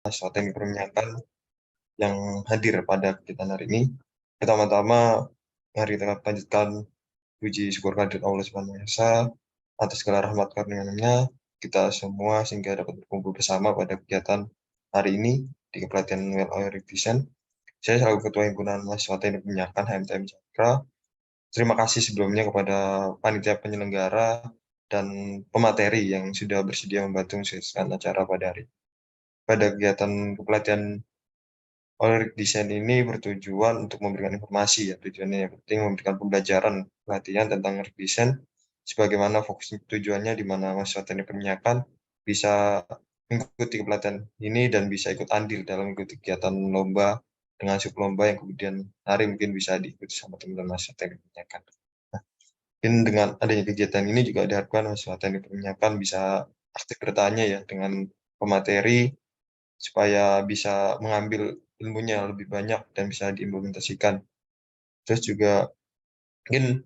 mahasiswa teknik perminyakan yang hadir pada kegiatan hari ini. Pertama-tama, mari kita lanjutkan puji syukur kehadirat Allah Subhanahu wa Ta'ala atas segala rahmat karunia-Nya kita semua sehingga dapat berkumpul bersama pada kegiatan hari ini di kepelatihan Well Oil Division. Saya selaku Ketua Himpunan Mahasiswa Teknik Perminyakan HMTM Cakra. Terima kasih sebelumnya kepada panitia penyelenggara dan pemateri yang sudah bersedia membantu mensukseskan acara pada hari ini. Pada kegiatan kepelatihan Oil Design ini bertujuan untuk memberikan informasi, ya tujuannya yang penting memberikan pembelajaran pelatihan tentang desain sebagaimana fokus tujuannya di mana mahasiswa teknik perminyakan bisa mengikuti pelatihan ini dan bisa ikut andil dalam mengikuti kegiatan lomba dengan sub lomba yang kemudian hari mungkin bisa diikuti sama teman-teman mahasiswa teknik perminyakan. Nah, mungkin dengan adanya kegiatan ini juga diharapkan mahasiswa teknik perminyakan bisa aktif bertanya ya dengan pemateri supaya bisa mengambil ilmunya lebih banyak dan bisa diimplementasikan. Terus juga mungkin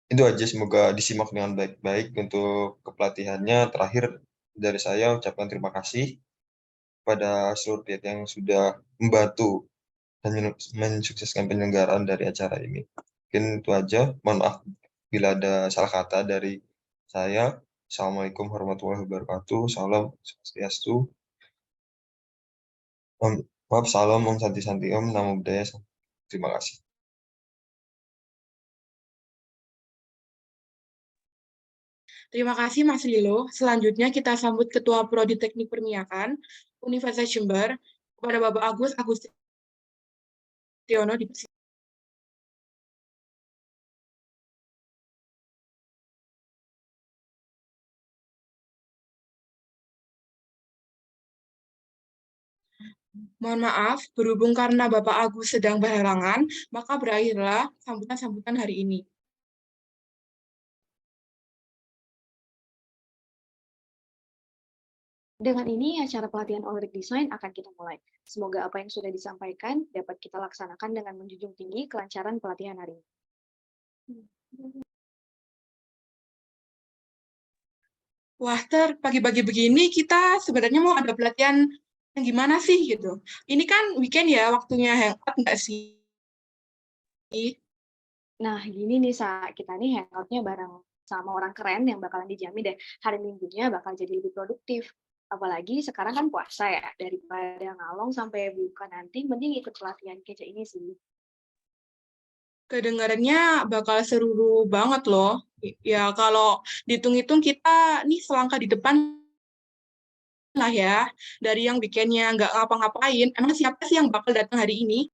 itu aja, semoga disimak dengan baik-baik untuk kepelatihannya. Terakhir dari saya ucapkan terima kasih pada seluruh pihak yang sudah membantu dan mensukseskan penyelenggaraan dari acara ini. Mungkin itu aja. Mohon maaf bila ada salah kata dari saya. Assalamualaikum warahmatullahi wabarakatuh. Salam swastiastu. Maaf, salam, Om Santi Santi Om, Namo Buddhaya. Terima kasih. Terima kasih Mas Lilo. Selanjutnya kita sambut Ketua Prodi Teknik Perminyakan Universitas Jember kepada Bapak Agus Agustiono di Mohon maaf, berhubung karena Bapak Agus sedang berhalangan, maka berakhirlah sambutan-sambutan hari ini. Dengan ini, acara pelatihan Olrik Design akan kita mulai. Semoga apa yang sudah disampaikan dapat kita laksanakan dengan menjunjung tinggi kelancaran pelatihan hari ini. Wah, pagi-pagi begini kita sebenarnya mau ada pelatihan yang gimana sih gitu. Ini kan weekend ya, waktunya hangout nggak sih? Nah, gini nih, kita nih hangoutnya bareng sama orang keren yang bakalan dijamin deh hari Minggunya bakal jadi lebih produktif. Apalagi sekarang kan puasa ya, daripada ngalong sampai buka nanti, mending ikut pelatihan kece ini sih. Kedengarannya bakal seru banget loh. Ya, kalau dihitung-hitung kita nih selangkah di depan lah ya. Dari yang bikinnya nggak ngapa-ngapain, emang siapa sih yang bakal datang hari ini?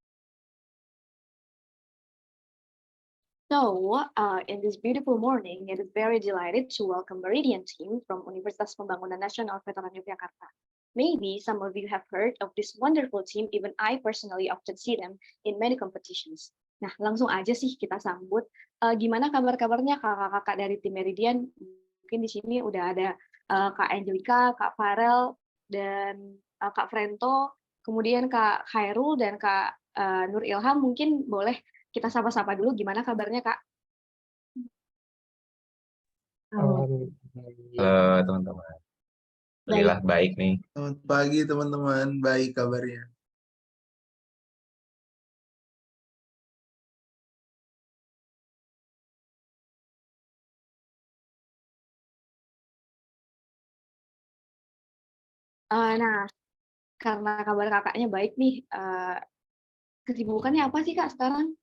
So, in this beautiful morning, it is very delighted to welcome Meridian team from Universitas Pembangunan Nasional Veteran Yogyakarta. Maybe some of you have heard of this wonderful team, even I personally often see them in many competitions. Nah, langsung aja sih kita sambut. Gimana kabar-kabarnya kakak-kakak dari tim Meridian? Mungkin di sini udah ada Kak Angelika, Kak Farel, dan Kak Frento, kemudian Kak Khairul dan Kak Nur Ilham. Mungkin boleh kita sapa-sapa dulu, gimana kabarnya, Kak? Halo teman-teman. Alhamdulillah baik nih. Selamat pagi teman-teman, baik kabarnya. Nah, karena kabar kakaknya baik nih, kesibukannya apa sih Kak sekarang?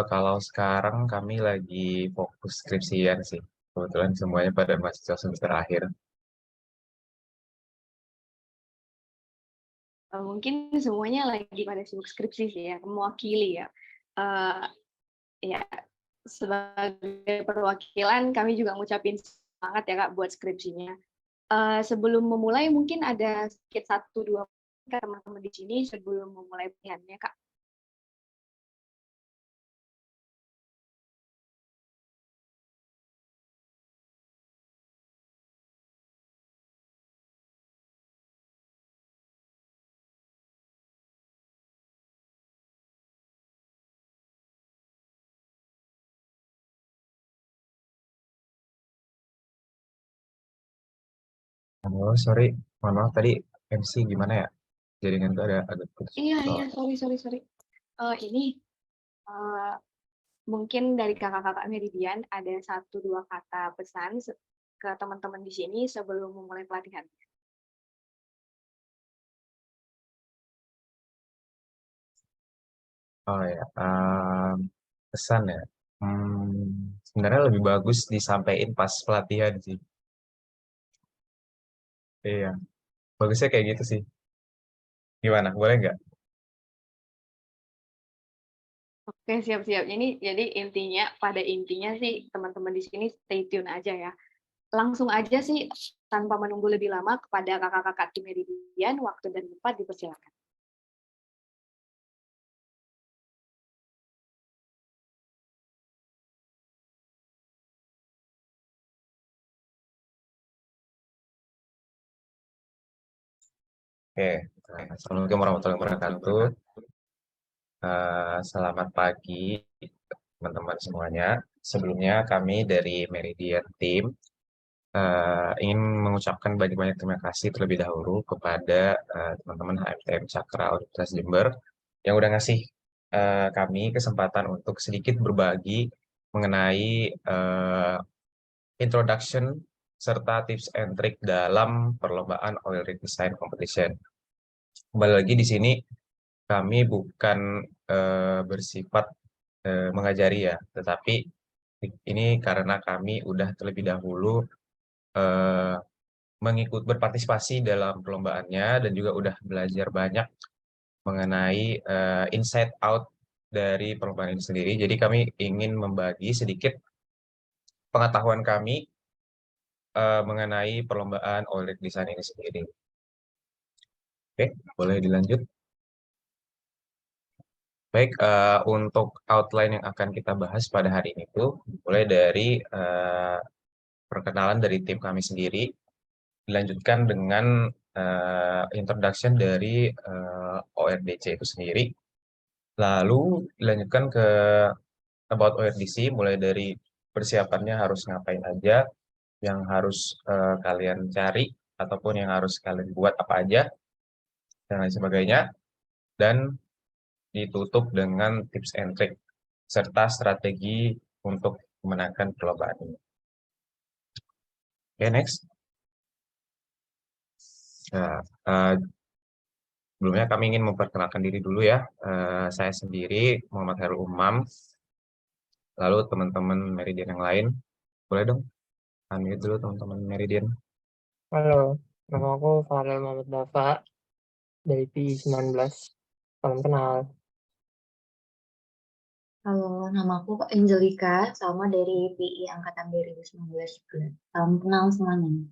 Kalau sekarang kami lagi fokus skripsian sih. Kebetulan semuanya pada mahasiswa semester akhir. Mungkin semuanya lagi pada sibuk skripsi sih ya, mewakili ya. Uh, ya, sebagai perwakilan kami juga ngucapin semangat ya Kak buat skripsinya. Sebelum memulai mungkin ada sedikit 1-2 teman-teman di sini sebelum memulai pilihannya Kak. Oh, sorry, mohon maaf tadi MC gimana ya? Jaringan tuh ada agak putus. Iya, sorry. Ini eh, mungkin dari kakak-kakak Meridian ada 1-2 kata pesan ke teman-teman di sini sebelum memulai pelatihan. Oh ya, pesan ya. Sebenarnya lebih bagus disampaikan pas pelatihan sih. Iya, bagusnya kayak gitu sih. Gimana? Boleh nggak? Oke, siap-siap. Ini jadi pada intinya sih teman-teman di sini stay tune aja ya. Langsung aja sih tanpa menunggu lebih lama kepada kakak-kakak tim Meridian, waktu dan tempat dipersilakan. Oke, Assalamualaikum warahmatullahi wabarakatuh. Selamat pagi teman-teman semuanya. Sebelumnya kami dari Meridian Team ingin mengucapkan banyak-banyak terima kasih terlebih dahulu kepada teman-teman HMTM Cakra Universitas Jember yang udah ngasih kami kesempatan untuk sedikit berbagi mengenai introduction serta tips and trick dalam perlombaan oil rig design competition. Kembali lagi di sini kami bukan bersifat mengajari ya, tetapi ini karena kami udah terlebih dahulu eh, berpartisipasi dalam perlombaannya dan juga udah belajar banyak mengenai inside out dari perlombaan ini sendiri. Jadi kami ingin membagi sedikit pengetahuan kami mengenai perlombaan oil rig design ini sendiri. Oke, boleh dilanjut. Baik, untuk outline yang akan kita bahas pada hari ini tuh mulai dari perkenalan dari tim kami sendiri, dilanjutkan dengan introduction dari ORDC itu sendiri, lalu dilanjutkan ke about ORDC, mulai dari persiapannya harus ngapain aja, yang harus kalian cari, ataupun yang harus kalian buat apa aja, dan lain sebagainya, dan ditutup dengan tips and trick, serta strategi untuk memenangkan perlombaan ini. Oke, next. Nah, sebelumnya kami ingin memperkenalkan diri dulu ya. Saya sendiri Muhammad Hairul Umam, lalu teman-teman Meridian yang lain. Boleh dong, unmute dulu teman-teman Meridian. Halo, nama aku Farel Muhammad Dafa dari PI 19. Salam kenal. Halo, nama aku Angelika, sama dari PI Angkatan 2019 juga. Salam kenal semuanya.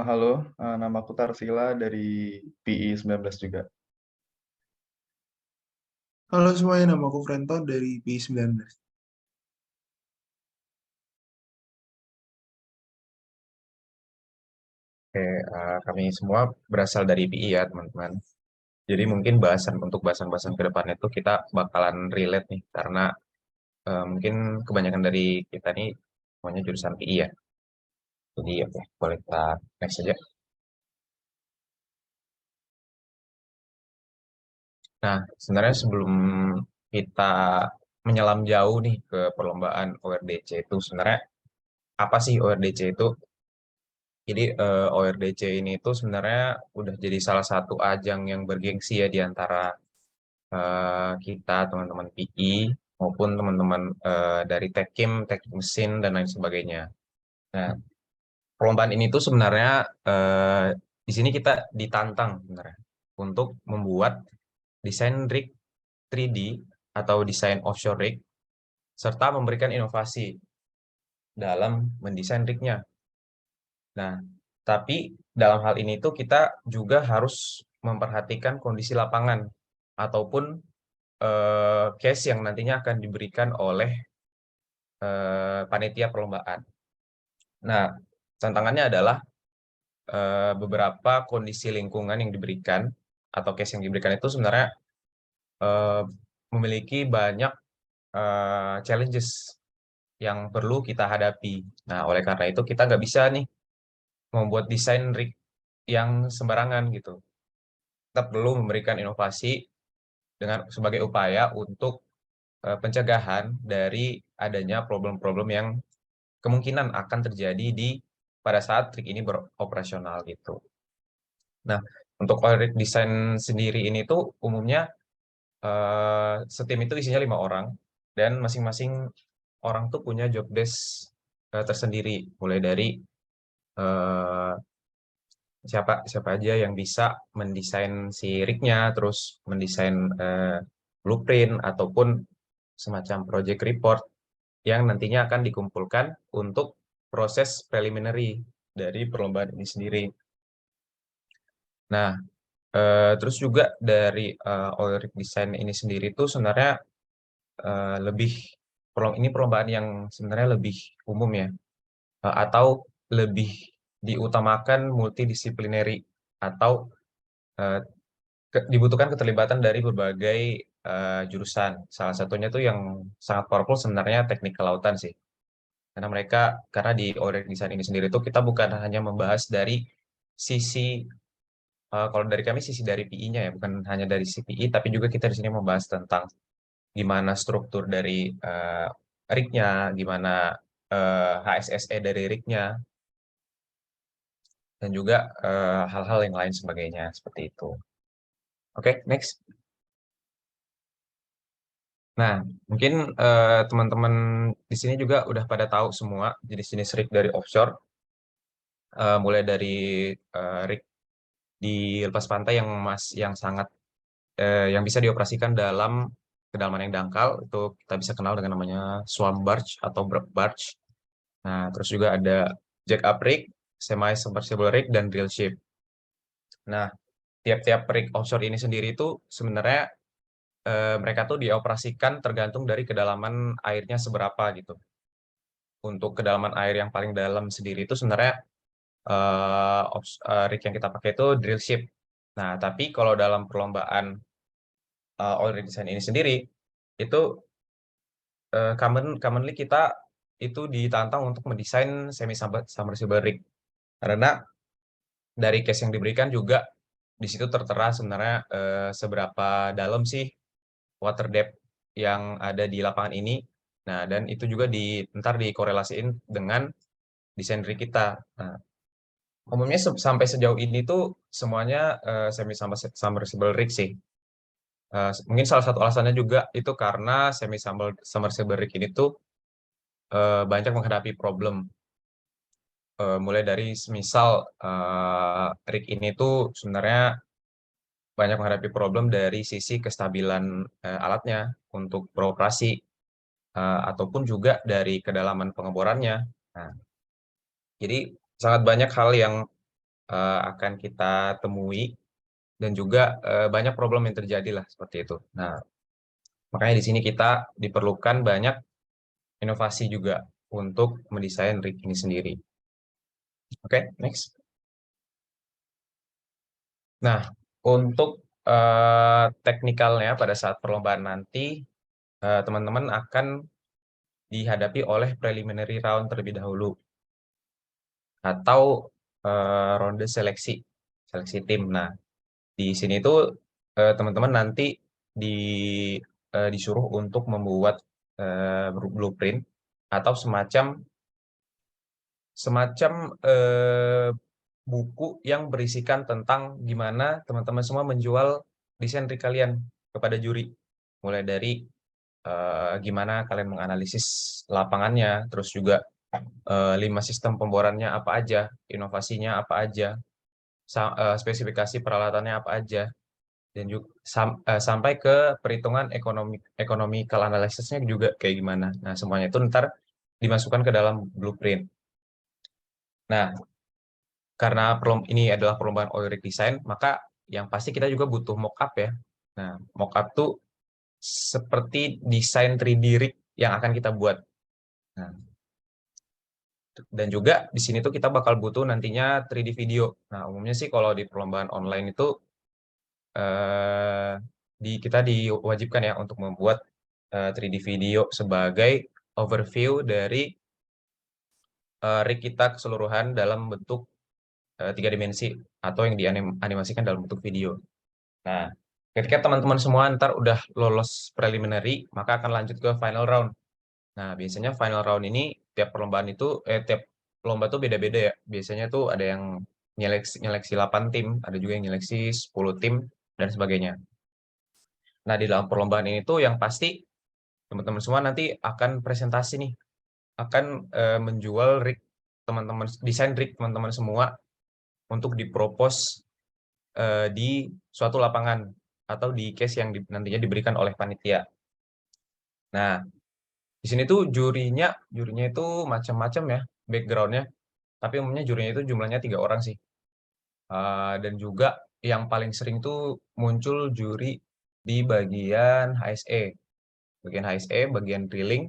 Halo, nama aku Tarsila dari PI 19 juga. Halo semuanya, nama aku Frento dari PI 19. Oke, kami semua berasal dari PI ya teman-teman. Jadi mungkin bahasan-bahasan ke depan itu kita bakalan relate nih, karena mungkin kebanyakan dari kita nih semuanya jurusan PI ya. Jadi oke, boleh kita next saja. Nah, sebenarnya sebelum kita menyelam jauh nih ke perlombaan ORDC itu, sebenarnya apa sih ORDC itu? Jadi ORDC ini itu sebenarnya udah jadi salah satu ajang yang bergengsi ya di antara kita teman-teman PI maupun teman-teman dari Tekkim, Teknik Mesin dan lain sebagainya. Nah, perlombaan ini tuh sebenarnya di sini kita ditantang sebenarnya untuk membuat desain rig 3D atau desain offshore rig serta memberikan inovasi dalam mendesain rignya. Nah, tapi dalam hal ini tuh kita juga harus memperhatikan kondisi lapangan ataupun case yang nantinya akan diberikan oleh panitia perlombaan. Nah, tantangannya adalah beberapa kondisi lingkungan yang diberikan atau case yang diberikan itu sebenarnya memiliki banyak challenges yang perlu kita hadapi. Nah, oleh karena itu kita nggak bisa nih membuat desain rig yang sembarangan gitu. Kita perlu memberikan inovasi dengan sebagai upaya untuk pencegahan dari adanya problem-problem yang kemungkinan akan terjadi pada saat rig ini beroperasional gitu. Nah, untuk oil rig design sendiri ini tuh umumnya setim itu isinya 5 orang dan masing-masing orang tuh punya job desk tersendiri, mulai dari siapa aja yang bisa mendesain si rig-nya, terus mendesain blueprint ataupun semacam project report yang nantinya akan dikumpulkan untuk proses preliminary dari perlombaan ini sendiri. Nah, terus juga dari oil rig design ini sendiri tuh sebenarnya ini perlombaan yang sebenarnya lebih umum ya, atau lebih diutamakan multidisciplinary atau dibutuhkan keterlibatan dari berbagai jurusan. Salah satunya tuh yang sangat powerful sebenarnya teknik kelautan sih. Karena di oil rig design ini sendiri tuh kita bukan hanya membahas dari sisi kalau dari kami sisi dari PI-nya ya, bukan hanya dari sisi PI, tapi juga kita di sini membahas tentang gimana struktur dari rig-nya, gimana HSSE dari rig-nya, dan juga hal-hal yang lain sebagainya seperti itu. Oke, next. Nah, mungkin teman-teman di sini juga udah pada tahu semua jenis-jenis rig dari offshore, mulai dari rig di lepas pantai yang sangat yang bisa dioperasikan dalam kedalaman yang dangkal, itu kita bisa kenal dengan namanya swamp barge atau barge. Nah, terus juga ada jack up rig, semi submersible rig, dan drill ship. Nah, tiap-tiap rig offshore ini sendiri itu sebenarnya mereka tuh dioperasikan tergantung dari kedalaman airnya seberapa gitu. Untuk kedalaman air yang paling dalam sendiri itu sebenarnya rig yang kita pakai itu drill ship. Nah, tapi kalau dalam perlombaan oil rig design ini sendiri, itu commonly kita itu ditantang untuk mendesain semi submersible rig. Karena dari case yang diberikan juga di situ tertera sebenarnya seberapa dalam sih water depth yang ada di lapangan ini. Nah, dan itu juga ntar dikorelasiin dengan desain rig kita. Nah, umumnya sampai sejauh ini tuh semuanya semi submersible rig sih. Mungkin salah satu alasannya juga itu karena semi submersible rig ini tuh banyak menghadapi problem. Mulai dari misal rig ini tuh sebenarnya banyak menghadapi problem dari sisi kestabilan alatnya untuk beroperasi, ataupun juga dari kedalaman pengeborannya. Nah, jadi sangat banyak hal yang akan kita temui dan juga banyak problem yang terjadi lah seperti itu. Nah, makanya di sini kita diperlukan banyak inovasi juga untuk mendesain rig ini sendiri. Oke, next. Nah, untuk teknikalnya pada saat perlombaan nanti, teman-teman akan dihadapi oleh preliminary round terlebih dahulu, atau ronde seleksi tim. Nah, di sini tuh teman-teman nanti disuruh untuk membuat blueprint atau semacam buku yang berisikan tentang gimana teman-teman semua menjual desain rig kalian kepada juri. Mulai dari gimana kalian menganalisis lapangannya, terus juga 5 sistem pemborannya apa aja, inovasinya apa aja, spesifikasi peralatannya apa aja, dan juga sampai ke perhitungan economical analysisnya juga kayak gimana. Nah, semuanya itu ntar dimasukkan ke dalam blueprint. Nah, karena ini adalah perlombaan oil rig design, maka yang pasti kita juga butuh mockup ya. Nah, mockup tuh seperti desain 3D rig yang akan kita buat. Nah, dan juga di sini tuh kita bakal butuh nantinya 3D video. Nah, umumnya sih kalau di perlombaan online itu kita diwajibkan ya untuk membuat 3D video sebagai overview dari rig kita keseluruhan dalam bentuk 3 dimensi atau yang dianimasikan dalam bentuk video. Nah, ketika teman-teman semua ntar udah lolos preliminary, maka akan lanjut ke final round. Nah, biasanya final round ini tiap perlombaan itu tiap lomba tuh beda-beda ya. Biasanya tuh ada yang nyeleksi 8 tim, ada juga yang nyeleksi 10 tim dan sebagainya. Nah, di dalam perlombaan ini tuh yang pasti teman-teman semua nanti akan presentasi nih, akan menjual rig teman-teman, desain rig teman-teman semua untuk dipropos di suatu lapangan atau di case yang nantinya diberikan oleh panitia. Nah, di sini tuh jurinya itu macam-macam ya backgroundnya, tapi umumnya jurinya itu jumlahnya 3 orang sih. Dan juga yang paling sering tuh muncul juri di bagian HSE, bagian drilling,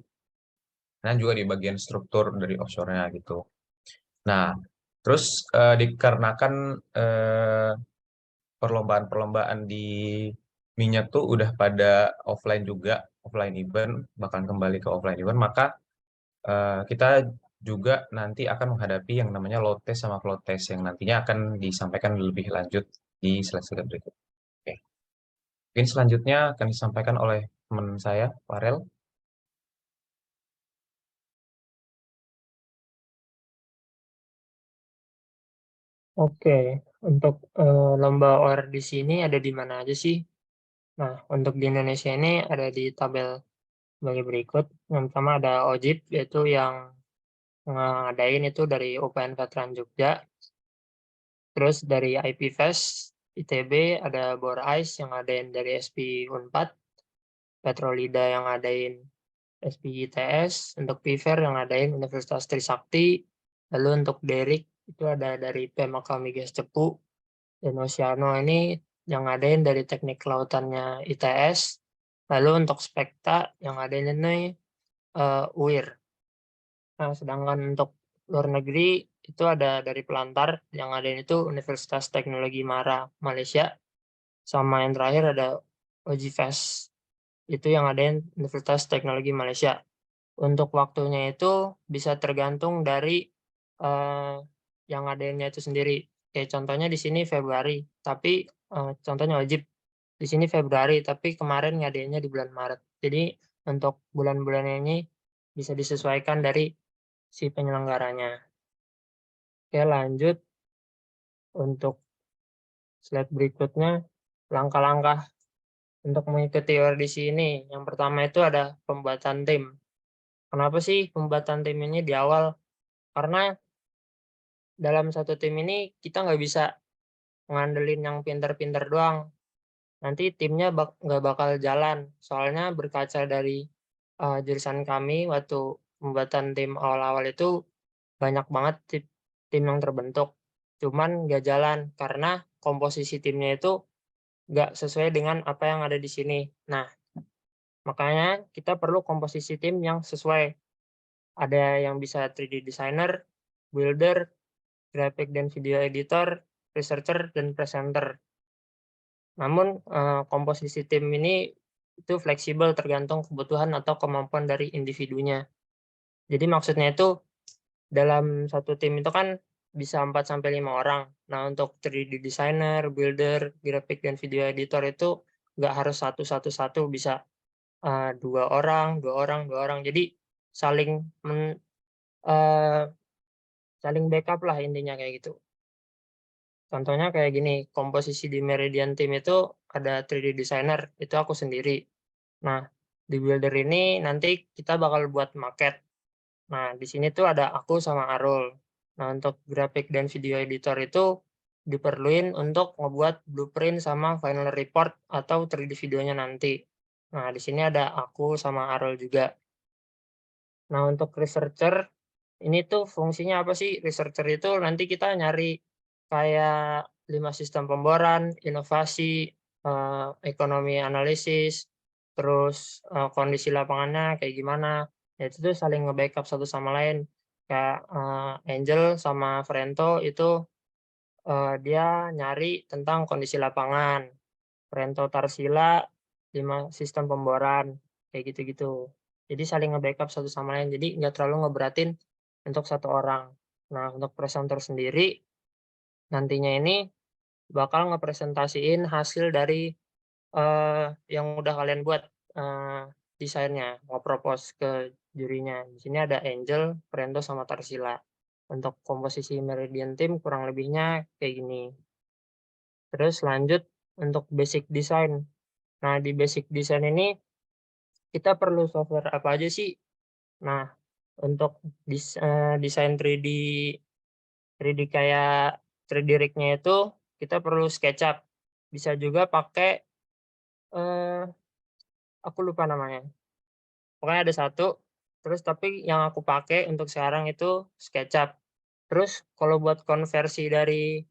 dan juga di bagian struktur dari offshore-nya gitu. Nah, terus dikarenakan perlombaan-perlombaan di minyak tuh udah pada offline juga, offline event, bahkan kembali ke offline event, maka kita juga nanti akan menghadapi yang namanya load test sama flow test yang nantinya akan disampaikan lebih lanjut di slide-slide berikut. Oke. Mungkin selanjutnya akan disampaikan oleh teman saya, Farel. Oke, untuk lomba OR di sini ada di mana aja sih? Nah, untuk di Indonesia ini ada di tabel sebagai berikut. Yang pertama ada OJIP, yaitu yang ngadain itu dari UPN Veteran Jogja. Terus dari IP Fest, ITB ada Bor Ice yang ngadain dari SP Unpad, Petrolida yang ngadain SP ITS, untuk PIVER yang ngadain Universitas Trisakti, lalu untuk Derik itu ada dari PMK Migas Cepu, dan Oceano ini yang ngadain dari Teknik Kelautannya ITS, lalu untuk Spekta yang ngadain ini UIR. Nah, sedangkan untuk luar negeri itu ada dari Pelantar yang ngadain itu Universitas Teknologi Mara Malaysia, sama yang terakhir ada OJIFES itu yang ngadain Universitas Teknologi Malaysia. Untuk waktunya itu bisa tergantung dari yang ngadainnya itu sendiri. Kayak contohnya di sini Februari, tapi contohnya wajib di sini Februari, tapi kemarin ngadainnya di bulan Maret. Jadi untuk bulan-bulan ini bisa disesuaikan dari si penyelenggaranya. Oke, lanjut untuk slide berikutnya, langkah-langkah untuk mengikuti audisi ini. Yang pertama itu ada pembuatan tim. Kenapa sih pembuatan tim ini di awal? Karena dalam satu tim ini kita nggak bisa ngandelin yang pinter-pinter doang. Nanti timnya nggak bakal jalan. Soalnya berkaca dari jurusan kami waktu pembuatan tim awal-awal itu banyak banget tim yang terbentuk. Cuman nggak jalan karena komposisi timnya itu nggak sesuai dengan apa yang ada di sini. Nah, makanya kita perlu komposisi tim yang sesuai. Ada yang bisa 3D designer, builder, graphic dan video editor, researcher, dan presenter. Namun komposisi tim ini itu fleksibel tergantung kebutuhan atau kemampuan dari individunya. Jadi maksudnya itu dalam satu tim itu kan bisa 4-5 orang. Nah, untuk 3D designer, builder, graphic, dan video editor itu nggak harus satu-satu, bisa 2 orang, 2 orang, 2 orang. Jadi saling backup lah intinya kayak gitu. Contohnya kayak gini, komposisi di Meridian Team itu ada 3D designer, itu aku sendiri. Nah, di builder ini nanti kita bakal buat market. Nah, di sini tuh ada aku sama Arul. Nah, untuk grafik dan video editor itu diperluin untuk ngebuat blueprint sama final report atau 3D videonya nanti. Nah, di sini ada aku sama Arul juga. Nah, untuk researcher, ini tuh fungsinya apa sih? Researcher itu nanti kita nyari kayak 5 sistem pemboran, inovasi, ekonomi analisis, terus kondisi lapangannya kayak gimana. Ya, itu tuh saling nge-backup satu sama lain. Kayak Angel sama Frento itu dia nyari tentang kondisi lapangan. Frento Tarsila 5 sistem pemboran, kayak gitu-gitu. Jadi saling nge-backup satu sama lain, jadi nggak terlalu ngeberatin untuk satu orang. Nah, untuk presenter sendiri, nantinya ini bakal ngepresentasiin hasil dari yang udah kalian buat, desainnya, nge-propose ke jurinya. Di sini ada Angel, Frendo, sama Tarsila. Untuk komposisi Meridian Team kurang lebihnya kayak gini. Terus lanjut untuk basic design. Nah, di basic design ini kita perlu software apa aja sih? Nah, untuk desain 3D kayak 3D rig-nya itu kita perlu SketchUp. Bisa juga pakai, aku lupa namanya. Pokoknya ada satu, terus tapi yang aku pakai untuk sekarang itu SketchUp. Terus kalau buat konversi dari,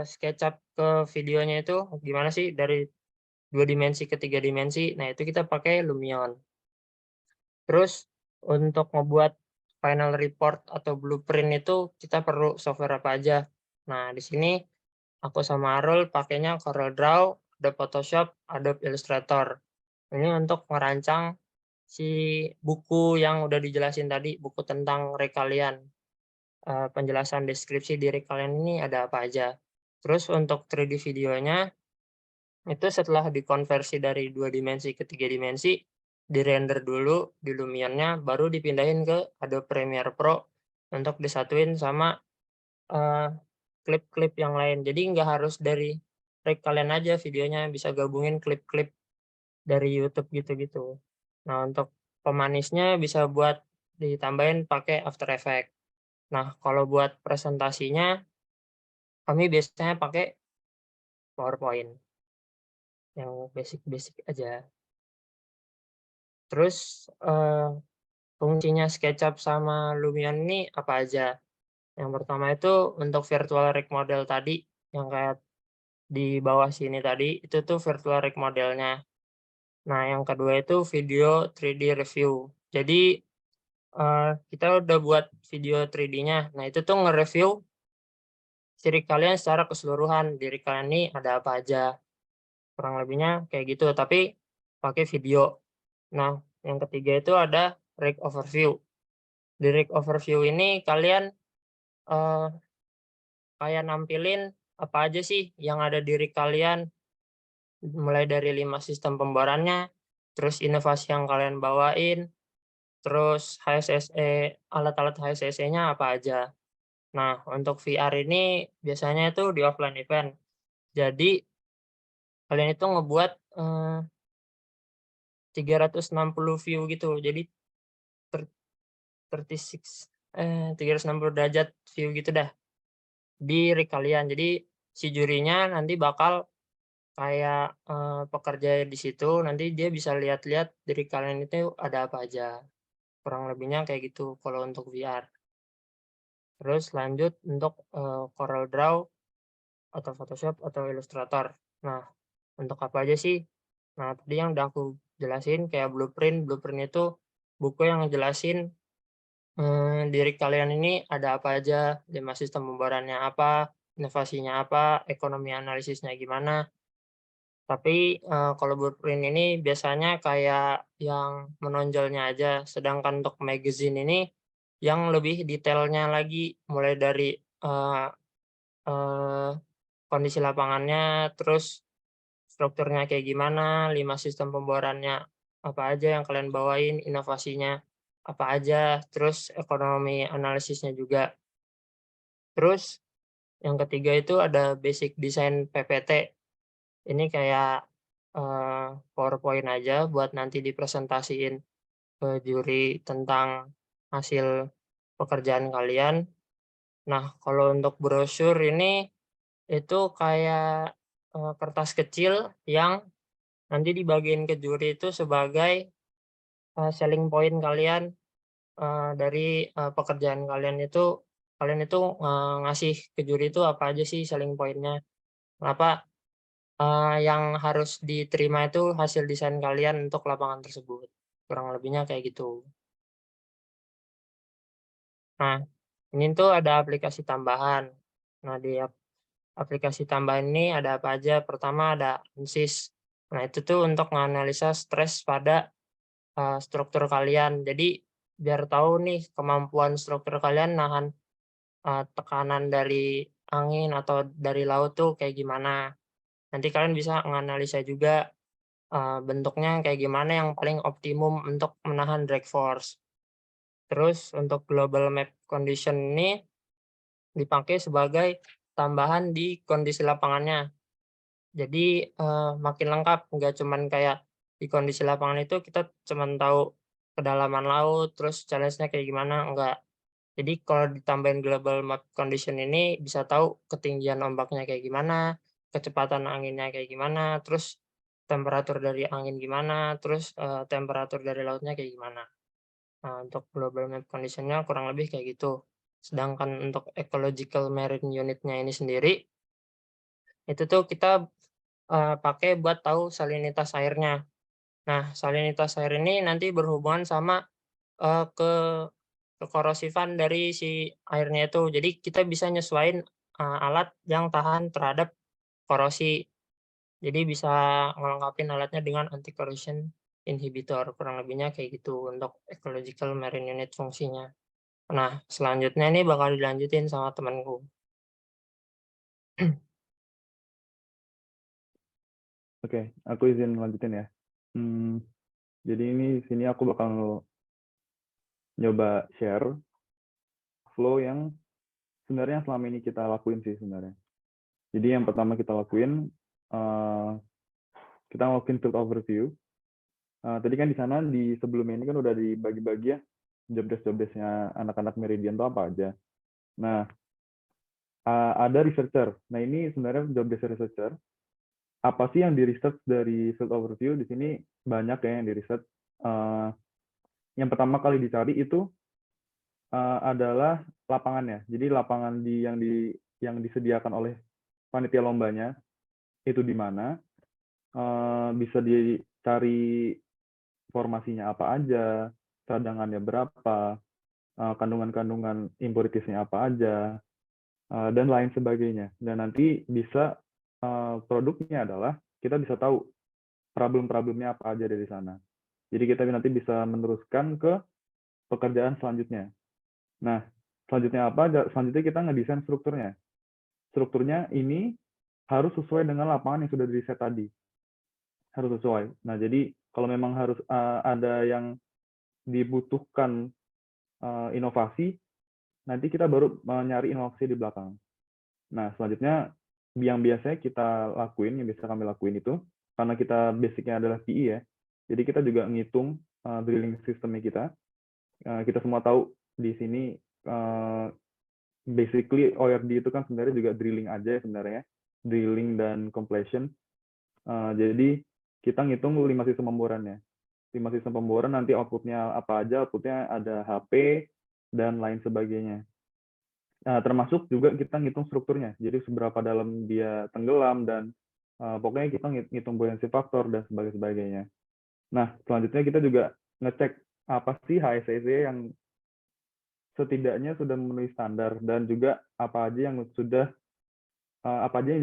SketchUp ke videonya itu gimana sih dari 2 dimensi ke 3 dimensi? Nah, itu kita pakai Lumion. Terus untuk ngebuat final report atau blueprint itu kita perlu software apa aja? Nah, di sini aku sama Arul pakainya CorelDRAW, Adobe Photoshop, Adobe Illustrator. Ini untuk merancang si buku yang udah dijelasin tadi, buku tentang rekalian, penjelasan deskripsi di rekalian ini ada apa aja. Terus untuk 3D videonya, itu setelah dikonversi dari 2 dimensi ke 3 dimensi, di-render dulu di Lumionnya, baru dipindahin ke Adobe Premiere Pro untuk disatuin sama, klip-klip yang lain. Jadi nggak harus dari rekalian aja videonya, bisa gabungin klip-klip dari YouTube gitu-gitu. Nah, untuk pemanisnya bisa buat ditambahin pakai After Effects. Nah, kalau buat presentasinya, kami biasanya pakai PowerPoint, yang basic-basic aja. Terus, fungsinya SketchUp sama Lumion ini apa aja? Yang pertama itu untuk virtual rig model tadi, yang kayak di bawah sini tadi, itu tuh virtual rig modelnya. Nah, yang kedua itu video 3D review. Jadi, kita udah buat video 3D-nya. Nah, itu tuh nge-review si rig kalian secara keseluruhan. Di rig kalian ini ada apa aja. Kurang lebihnya kayak gitu, tapi pakai video. Nah, yang ketiga itu ada rig overview. Di rig overview ini kalian, eee, kayak nampilin apa aja sih yang ada di rig kalian, mulai dari 5 sistem pemborannya, terus inovasi yang kalian bawain, terus HSSE, alat-alat HSSE-nya apa aja. Nah, untuk VR ini biasanya itu di offline event. Jadi, kalian itu ngebuat, 360 view gitu. Jadi, ter 360 derajat view gitu dah, di rig kalian. Jadi, si jurinya nanti bakal kayak, pekerja di situ, nanti dia bisa lihat-lihat di rig kalian itu ada apa aja. Kurang lebihnya kayak gitu kalau untuk VR. Terus lanjut untuk, CorelDRAW atau Photoshop atau Illustrator. Nah, untuk apa aja sih? Nah, tadi yang udah aku jelasin kayak blueprint. Blueprint itu buku yang ngejelasin, di rig kalian ini ada apa aja, 5 sistem pemborannya apa, inovasinya apa, ekonomi analisisnya gimana. Tapi, kalau blueprint ini biasanya kayak yang menonjolnya aja, sedangkan untuk magazine ini yang lebih detailnya lagi, mulai dari, eee eee, kondisi lapangannya, terus strukturnya kayak gimana, 5 sistem pemborannya apa aja yang kalian bawain, inovasinya apa aja, terus ekonomi analisisnya juga. Terus yang ketiga itu ada basic design PPT. Ini kayak, PowerPoint aja buat nanti dipresentasiin ke juri tentang hasil pekerjaan kalian. Nah, kalau untuk brosur ini, itu kayak, kertas kecil yang nanti dibagiin ke juri itu sebagai, selling point kalian, dari, pekerjaan kalian itu, ngasih ke juri itu apa aja sih selling point-nya. Kenapa, yang harus diterima itu hasil desain kalian untuk lapangan tersebut. Kurang lebihnya kayak gitu. Nah, ini tuh ada aplikasi tambahan. Nah, di aplikasi tambahan ini ada apa aja? Pertama ada Ansys. Nah, itu tuh untuk menganalisa stres pada struktur kalian. Jadi biar tahu nih kemampuan struktur kalian nahan tekanan dari angin atau dari laut tuh kayak gimana. Nanti kalian bisa menganalisa juga bentuknya kayak gimana yang paling optimum untuk menahan drag force. Terus untuk global map condition ini dipakai sebagai tambahan di kondisi lapangannya. Jadi makin lengkap, nggak cuman kayak di kondisi lapangan itu kita cuman tahu kedalaman laut, terus challenge-nya kayak gimana, enggak. Jadi kalau ditambahin global map condition ini bisa tahu ketinggian ombaknya kayak gimana, kecepatan anginnya kayak gimana, terus temperatur dari angin gimana, terus temperatur dari lautnya kayak gimana. Nah, untuk global map condition-nya kurang lebih kayak gitu. Sedangkan untuk ecological marine unit-nya ini sendiri, itu tuh kita pakai buat tahu salinitas airnya. Nah, salinitas air ini nanti berhubungan sama ke kekorosifan dari si airnya itu. Jadi kita bisa nyesuaiin alat yang tahan terhadap korosi. Jadi bisa ngelengkapin alatnya dengan anti corrosion inhibitor. Kurang lebihnya kayak gitu untuk ecological marine unit fungsinya. Nah, selanjutnya ini bakal dilanjutin sama temanku. Oke, aku izin lanjutin ya. Jadi ini sini aku bakal nyoba share flow yang sebenarnya selama ini kita lakuin sih sebenarnya. Jadi yang pertama kita lakuin, kita ngelakuin field overview. Tadi kan di sana di sebelumnya ini kan udah dibagi-bagi ya job desk-nya anak-anak Meridian itu apa aja. Nah, ada researcher. Nah ini sebenarnya job desk researcher. Apa sih yang di research dari field overview? Di sini banyak ya yang di research. Yang pertama kali dicari itu adalah lapangannya. Jadi lapangan yang disediakan oleh panitia lombanya itu di mana, bisa dicari formasinya apa aja, cadangannya berapa, kandungan-kandungan impuritisnya apa aja, dan lain sebagainya. Dan nanti bisa produknya adalah kita bisa tahu problem-problemnya apa aja dari sana. Jadi kita nanti bisa meneruskan ke pekerjaan selanjutnya. Nah, selanjutnya apa? Selanjutnya kita ngedesain strukturnya. Strukturnya ini harus sesuai dengan lapangan yang sudah di-set tadi. Harus sesuai. Nah, jadi kalau memang harus ada yang dibutuhkan inovasi, nanti kita baru nyari inovasi di belakang. Nah, selanjutnya yang biasanya kita lakuin, yang biasa kami lakuin itu, karena kita basicnya adalah PI ya, jadi kita juga ngitung drilling sistemnya kita. Kita semua tahu di sini basically ORD itu kan sebenarnya juga drilling aja sebenarnya, drilling dan completion. Jadi kita ngitung 5 sistem pemborannya. 5 sistem pemboran nanti outputnya apa aja, outputnya ada HP dan lain sebagainya. Nah, termasuk juga kita ngitung strukturnya, jadi seberapa dalam dia tenggelam dan pokoknya kita ngitung buoyancy factor dan sebagainya. Nah, selanjutnya kita juga ngecek apa sih HSCC yang setidaknya sudah memenuhi standar dan juga apa aja yang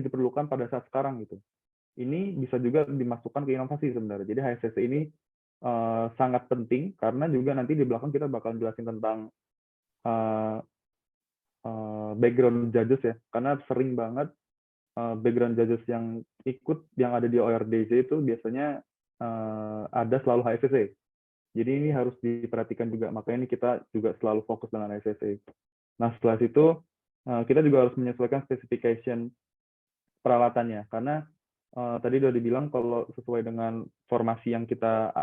diperlukan pada saat sekarang gitu. Ini bisa juga dimasukkan ke inovasi sebenarnya. Jadi HSCC ini sangat penting karena juga nanti di belakang kita bakal jelasin tentang background judges ya, karena sering banget background judges yang ada di ORDC itu biasanya ada selalu HSCC. Jadi ini harus diperhatikan juga, makanya ini kita juga selalu fokus dengan HSCC. Nah, setelah itu kita juga harus menyesuaikan specification peralatannya, karena tadi udah dibilang kalau sesuai dengan formasi yang kita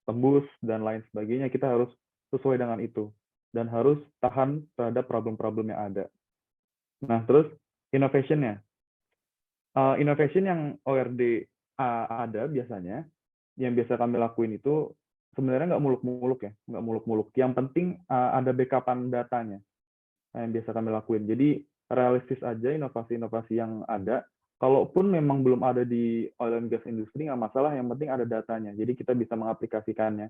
tembus dan lain sebagainya, kita harus sesuai dengan itu dan harus tahan terhadap problem-problem yang ada. Nah, terus innovation-nya. Innovation yang ORD ada biasanya, yang biasa kami lakuin itu sebenarnya nggak muluk-muluk ya, nggak muluk-muluk. Yang penting ada backup-an datanya yang biasa kami lakuin. Jadi realistis aja inovasi-inovasi yang ada. Kalaupun memang belum ada di oil and gas industry, nggak masalah, yang penting ada datanya. Jadi kita bisa mengaplikasikannya.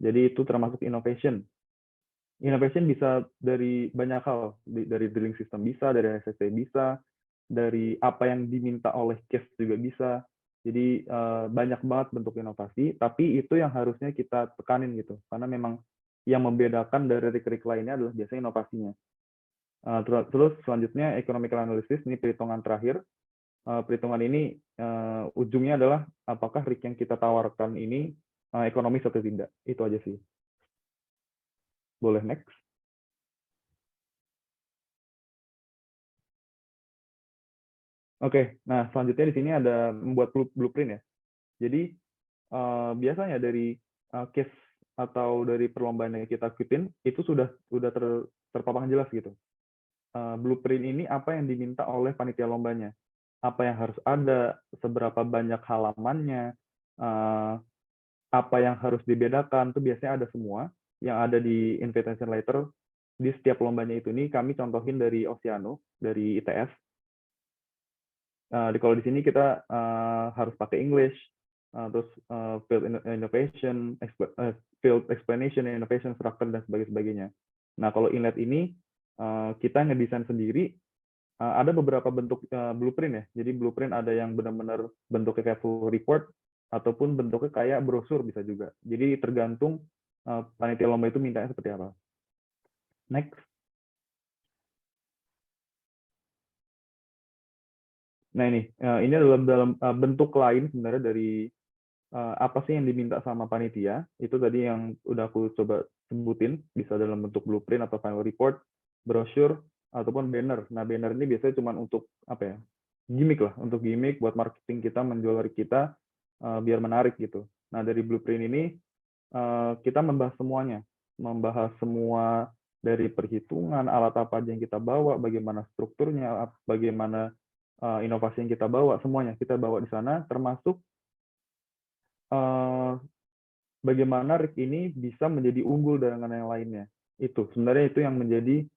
Jadi itu termasuk innovation. Innovation bisa dari banyak hal, dari drilling system bisa, dari HSCC bisa, dari apa yang diminta oleh case juga bisa. Jadi banyak banget bentuk inovasi, tapi itu yang harusnya kita tekanin gitu, karena memang yang membedakan dari RIK lainnya adalah biasanya inovasinya. Terus selanjutnya economical analysis, ini perhitungan terakhir. Perhitungan ini ujungnya adalah apakah RIK yang kita tawarkan ini ekonomis atau tidak. Itu aja sih. Boleh next. Oke, nah selanjutnya di sini ada membuat blueprint ya. Jadi biasanya dari case atau dari perlombaan yang kita ikutin itu sudah terpampang jelas gitu. Blueprint ini apa yang diminta oleh panitia lombanya, apa yang harus ada, seberapa banyak halamannya, apa yang harus dibedakan, itu biasanya ada semua yang ada di invitation letter di setiap lombanya itu. Ini kami contohin dari Oceano, dari ITS. Kalau di sini kita harus pakai English, terus field innovation, field explanation, innovation structure dan sebagainya. Nah kalau inlet ini kita ngedesain sendiri. Ada beberapa bentuk blueprint ya. Jadi blueprint ada yang benar-benar bentuknya kayak full report ataupun bentuknya kayak brosur bisa juga. Jadi tergantung panitia lomba itu mintanya seperti apa. Next. Nah ini adalah dalam bentuk lain sebenarnya dari apa sih yang diminta sama panitia. Itu tadi yang udah aku coba sebutin, bisa dalam bentuk blueprint atau final report, brosur, ataupun banner. Nah banner ini biasanya cuma untuk apa ya, gimmick lah, untuk gimmick buat marketing kita, menjual kita biar menarik gitu. Nah dari blueprint ini kita membahas semuanya, membahas semua dari perhitungan, alat apa aja yang kita bawa, bagaimana strukturnya, bagaimana inovasi yang kita bawa, semuanya kita bawa di sana, termasuk bagaimana RIK ini bisa menjadi unggul dengan yang lainnya. Itu sebenarnya itu yang menjadi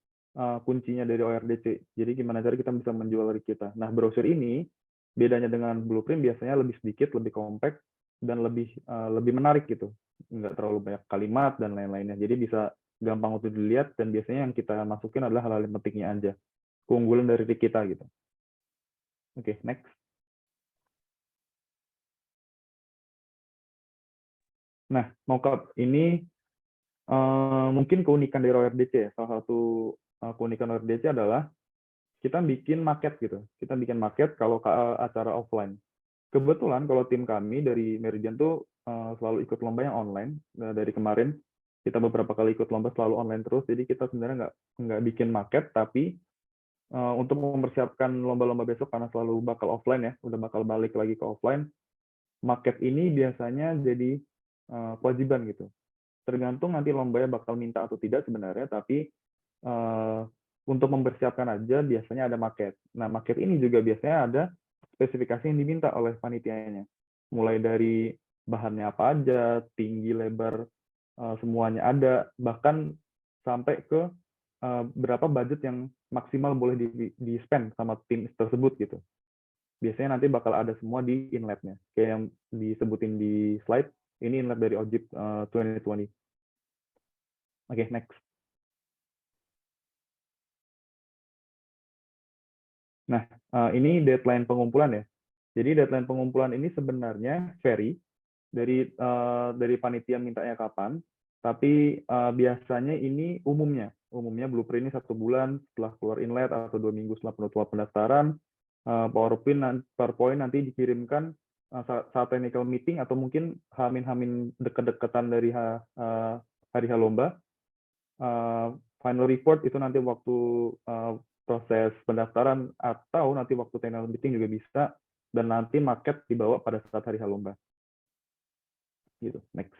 kuncinya dari ORDC. Jadi gimana cara kita bisa menjual RIK kita. Nah brosur ini bedanya dengan blueprint biasanya lebih sedikit, lebih compact dan lebih menarik gitu. Nggak terlalu banyak kalimat dan lain-lainnya. Jadi bisa gampang untuk dilihat dan biasanya yang kita masukin adalah hal-hal yang pentingnya aja. Keunggulan dari RIK kita gitu. Oke, next. Nah, mockup ini mungkin keunikan dari ORDC ya. Salah satu keunikan ORDC adalah kita bikin market gitu. Kita bikin market kalau acara offline. Kebetulan kalau tim kami dari Meridian tuh selalu ikut lomba yang online. Dari kemarin kita beberapa kali ikut lomba selalu online terus. Jadi kita sebenarnya nggak bikin market, tapi untuk mempersiapkan lomba-lomba besok karena selalu bakal offline ya, udah bakal balik lagi ke offline. Market ini biasanya jadi kewajiban gitu. Tergantung nanti lombanya bakal minta atau tidak sebenarnya, tapi untuk mempersiapkan aja biasanya ada market. Nah, market ini juga biasanya ada spesifikasi yang diminta oleh panitianya. Mulai dari bahannya apa aja, tinggi, lebar, semuanya ada, bahkan sampai ke berapa budget yang maksimal boleh di-spend sama tim tersebut gitu. Biasanya nanti bakal ada semua di inletnya. Kayak yang disebutin di slide, ini inlet dari OJIP 2020. Oke, next. Nah, ini deadline pengumpulan ya. Jadi deadline pengumpulan ini sebenarnya vary dari panitia mintanya kapan, tapi biasanya ini umumnya blueprint ini 1 bulan setelah keluar inlet atau 2 minggu setelah penutupan pendaftaran. PowerPoint nanti dikirimkan saat technical meeting atau mungkin hamin deket-deketan dari hari lomba. Final report itu nanti waktu proses pendaftaran atau nanti waktu technical meeting juga bisa, dan nanti market dibawa pada saat hari lomba. Gitu. Next.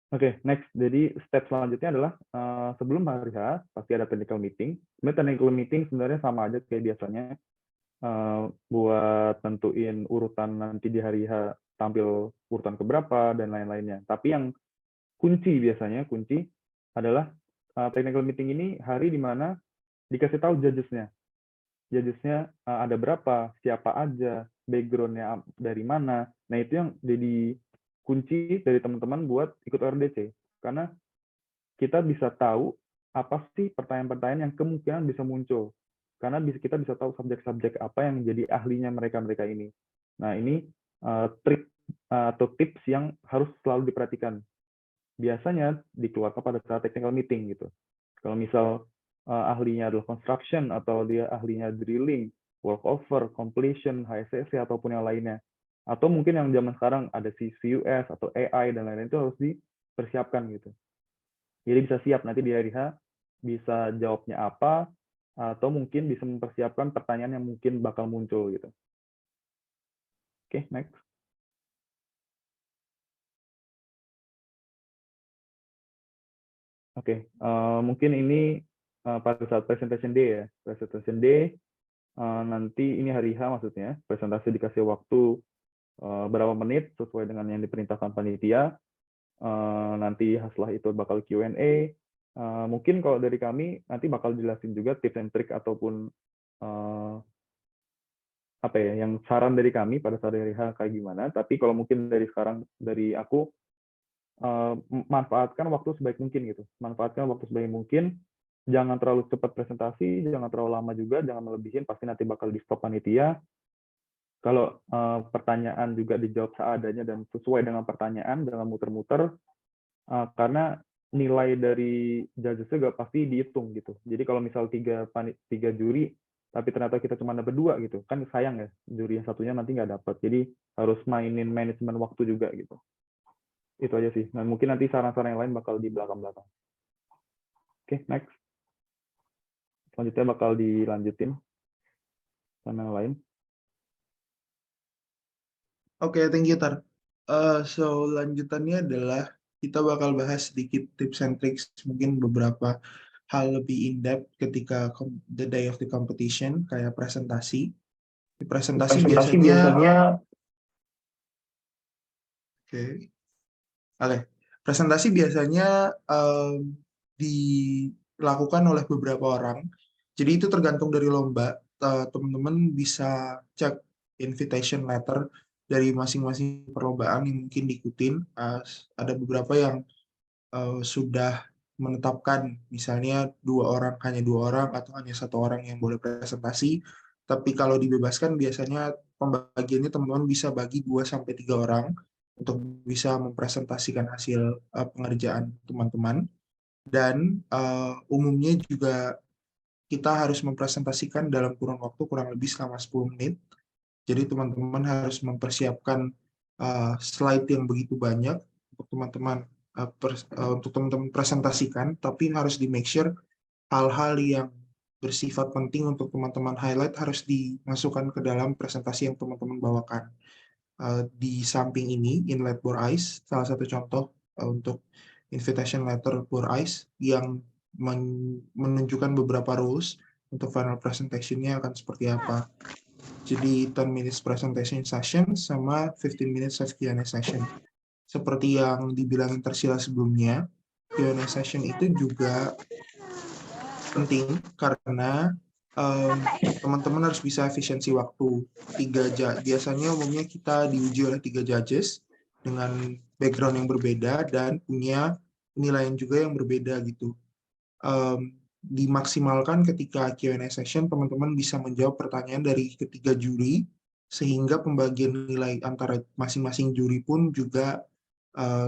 Oke, next. Jadi step selanjutnya adalah sebelum hari H pasti ada technical meeting. Sebenarnya technical meeting sebenarnya sama aja kayak biasanya, buat tentuin urutan nanti di hari H tampil urutan keberapa dan lain-lainnya. Tapi yang kunci adalah technical meeting ini hari di mana dikasih tahu judges-nya. Judges-nya ada berapa, siapa aja, background-nya dari mana. Nah itu yang jadi kunci dari teman-teman buat ikut ORDC. Karena kita bisa tahu apa sih pertanyaan-pertanyaan yang kemungkinan bisa muncul. karena kita bisa tahu subjek-subjek apa yang menjadi ahlinya mereka ini. Nah, ini trik atau tips yang harus selalu diperhatikan. Biasanya dikeluarkan pada saat technical meeting gitu. Kalau misal ahlinya adalah construction atau dia ahlinya drilling, workover, completion, HSCC ataupun yang lainnya. Atau mungkin yang zaman sekarang ada CCUS atau AI dan lain-lain, itu harus dipersiapkan gitu. Jadi bisa siap nanti di hari H bisa jawabnya apa, atau mungkin bisa mempersiapkan pertanyaan yang mungkin bakal muncul gitu. Oke, next. Oke, mungkin ini pada saat presentation day ya. Presentation day, nanti ini hari H maksudnya, presentasi dikasih waktu berapa menit sesuai dengan yang diperintahkan panitia. Nanti setelah itu bakal Q&A. Mungkin kalau dari kami nanti bakal jelasin juga tips and trick ataupun apa ya, yang saran dari kami pada saat hari H kayak gimana. Tapi kalau mungkin dari sekarang dari aku, manfaatkan waktu sebaik mungkin gitu. Manfaatkan waktu sebaik mungkin. Jangan terlalu cepat presentasi, jangan terlalu lama juga, jangan melebihin, pasti nanti bakal di stop panitia. Kalau pertanyaan juga dijawab seadanya dan sesuai dengan pertanyaan, jangan muter-muter, karena nilai dari judges juga pasti dihitung gitu. Jadi kalau misal tiga juri, tapi ternyata kita cuma dapat 2 gitu, kan sayang ya, juri yang satunya nanti nggak dapat. Jadi harus mainin manajemen waktu juga gitu. Itu aja sih. Nah, mungkin nanti saran-saran yang lain bakal di belakang-belakang. Oke, next. Selanjutnya bakal dilanjutin sama yang lain. Oke, thank you, Tar. So, lanjutannya adalah kita bakal bahas sedikit tips and tricks, mungkin beberapa hal lebih in-depth ketika the day of the competition, kayak presentasi. Di presentasi biasanya presentasi biasanya dilakukan oleh beberapa orang. Jadi itu tergantung dari lomba. Teman-teman bisa cek invitation letter dari masing-masing perlombaan yang mungkin diikutin. Ada beberapa yang sudah menetapkan, misalnya hanya dua orang atau hanya 1 orang yang boleh presentasi. Tapi kalau dibebaskan biasanya pembagiannya teman-teman bisa bagi 2-3 orang untuk bisa mempresentasikan hasil pengerjaan teman-teman. Dan umumnya juga kita harus mempresentasikan dalam kurun waktu kurang lebih selama 10 menit. Jadi teman-teman harus mempersiapkan slide yang begitu banyak untuk teman-teman presentasikan, tapi harus di make sure hal-hal yang bersifat penting untuk teman-teman highlight harus dimasukkan ke dalam presentasi yang teman-teman bawakan. Di samping ini, inlet bore ice, salah satu contoh untuk invitation letter bore ice yang menunjukkan beberapa rules untuk final presentation-nya akan seperti apa. Jadi 10 minutes presentation session sama 15 minutes of Q&A session. Seperti yang dibilangin Tersila sebelumnya, Q&A session itu juga penting karena teman-teman harus bisa efisiensi waktu. Biasanya umumnya kita diuji oleh 3 judges dengan background yang berbeda dan punya penilaian juga yang berbeda gitu. Dimaksimalkan ketika Q&A session, teman-teman bisa menjawab pertanyaan dari ketiga juri, sehingga pembagian nilai antara masing-masing juri pun juga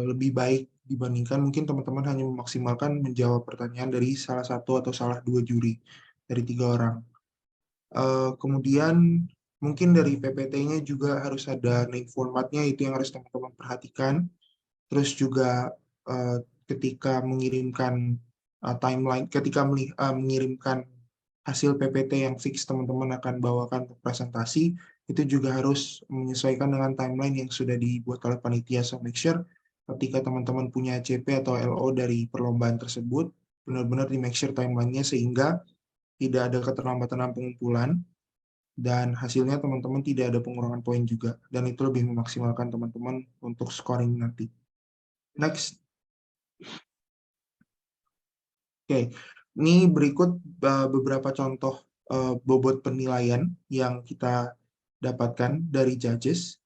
lebih baik dibandingkan mungkin teman-teman hanya memaksimalkan menjawab pertanyaan dari salah satu atau salah 2 juri dari 3 orang. Kemudian mungkin dari PPT-nya juga harus ada name formatnya, itu yang harus teman-teman perhatikan. Terus juga ketika mengirimkan timeline, ketika mengirimkan hasil PPT yang fix teman-teman akan bawakan untuk presentasi, itu juga harus menyesuaikan dengan timeline yang sudah dibuat oleh panitia. So make sure ketika teman-teman punya CP atau LO dari perlombaan tersebut, benar-benar di make sure timeline-nya sehingga tidak ada keterlambatan pengumpulan dan hasilnya teman-teman tidak ada pengurangan poin juga. Dan itu lebih memaksimalkan teman-teman untuk scoring nanti. Next. Oke, ini berikut beberapa contoh bobot penilaian yang kita dapatkan dari judges.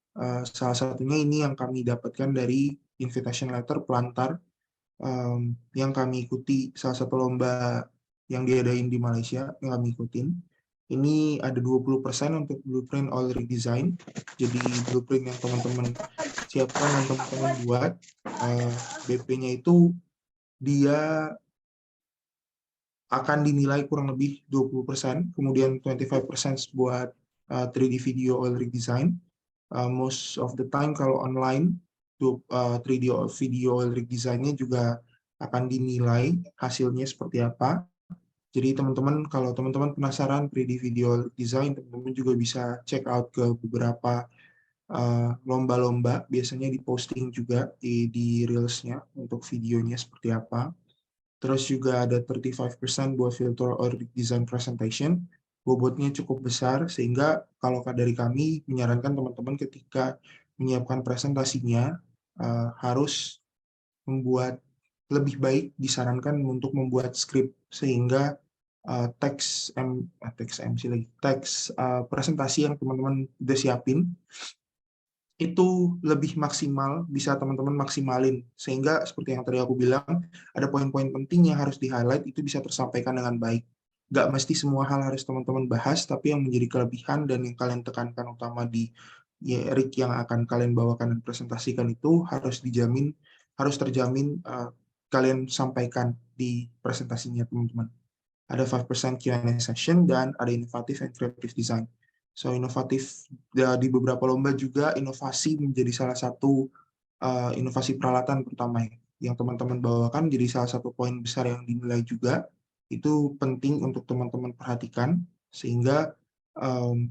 Salah satunya ini yang kami dapatkan dari invitation letter Pelantar yang kami ikuti, salah satu lomba yang diadain di Malaysia yang kami ikutin. Ini ada 20% untuk blueprint oil rig design. Jadi blueprint yang teman-teman siapkan dan teman-teman buat, BP-nya itu dia akan dinilai kurang lebih 20%, kemudian 25% buat 3D video oil rig design. Most of the time kalau online, 3D video oil rig design-nya juga akan dinilai hasilnya seperti apa. Jadi teman-teman, kalau teman-teman penasaran 3D video design, teman-teman juga bisa check out ke beberapa lomba-lomba, biasanya diposting juga di Reels-nya untuk videonya seperti apa. Terus juga ada 35% buat filter or design presentation. Bobotnya cukup besar, sehingga kalau dari kami menyarankan teman-teman ketika menyiapkan presentasinya, harus membuat lebih baik disarankan untuk membuat skrip, sehingga teks presentasi yang teman-teman udah siapin itu lebih maksimal, bisa teman-teman maksimalin, sehingga seperti yang tadi aku bilang, ada poin-poin penting yang harus di-highlight, itu bisa tersampaikan dengan baik. Nggak mesti semua hal harus teman-teman bahas, tapi yang menjadi kelebihan dan yang kalian tekankan utama di rig yang akan kalian bawakan dan presentasikan itu harus terjamin kalian sampaikan di presentasinya teman-teman. Ada 5% Q&A session dan ada inovatif and creative design. So inovatif di beberapa lomba juga inovasi menjadi salah satu inovasi peralatan pertama yang teman-teman bawakan, jadi salah satu poin besar yang dinilai juga. Itu penting untuk teman-teman perhatikan, sehingga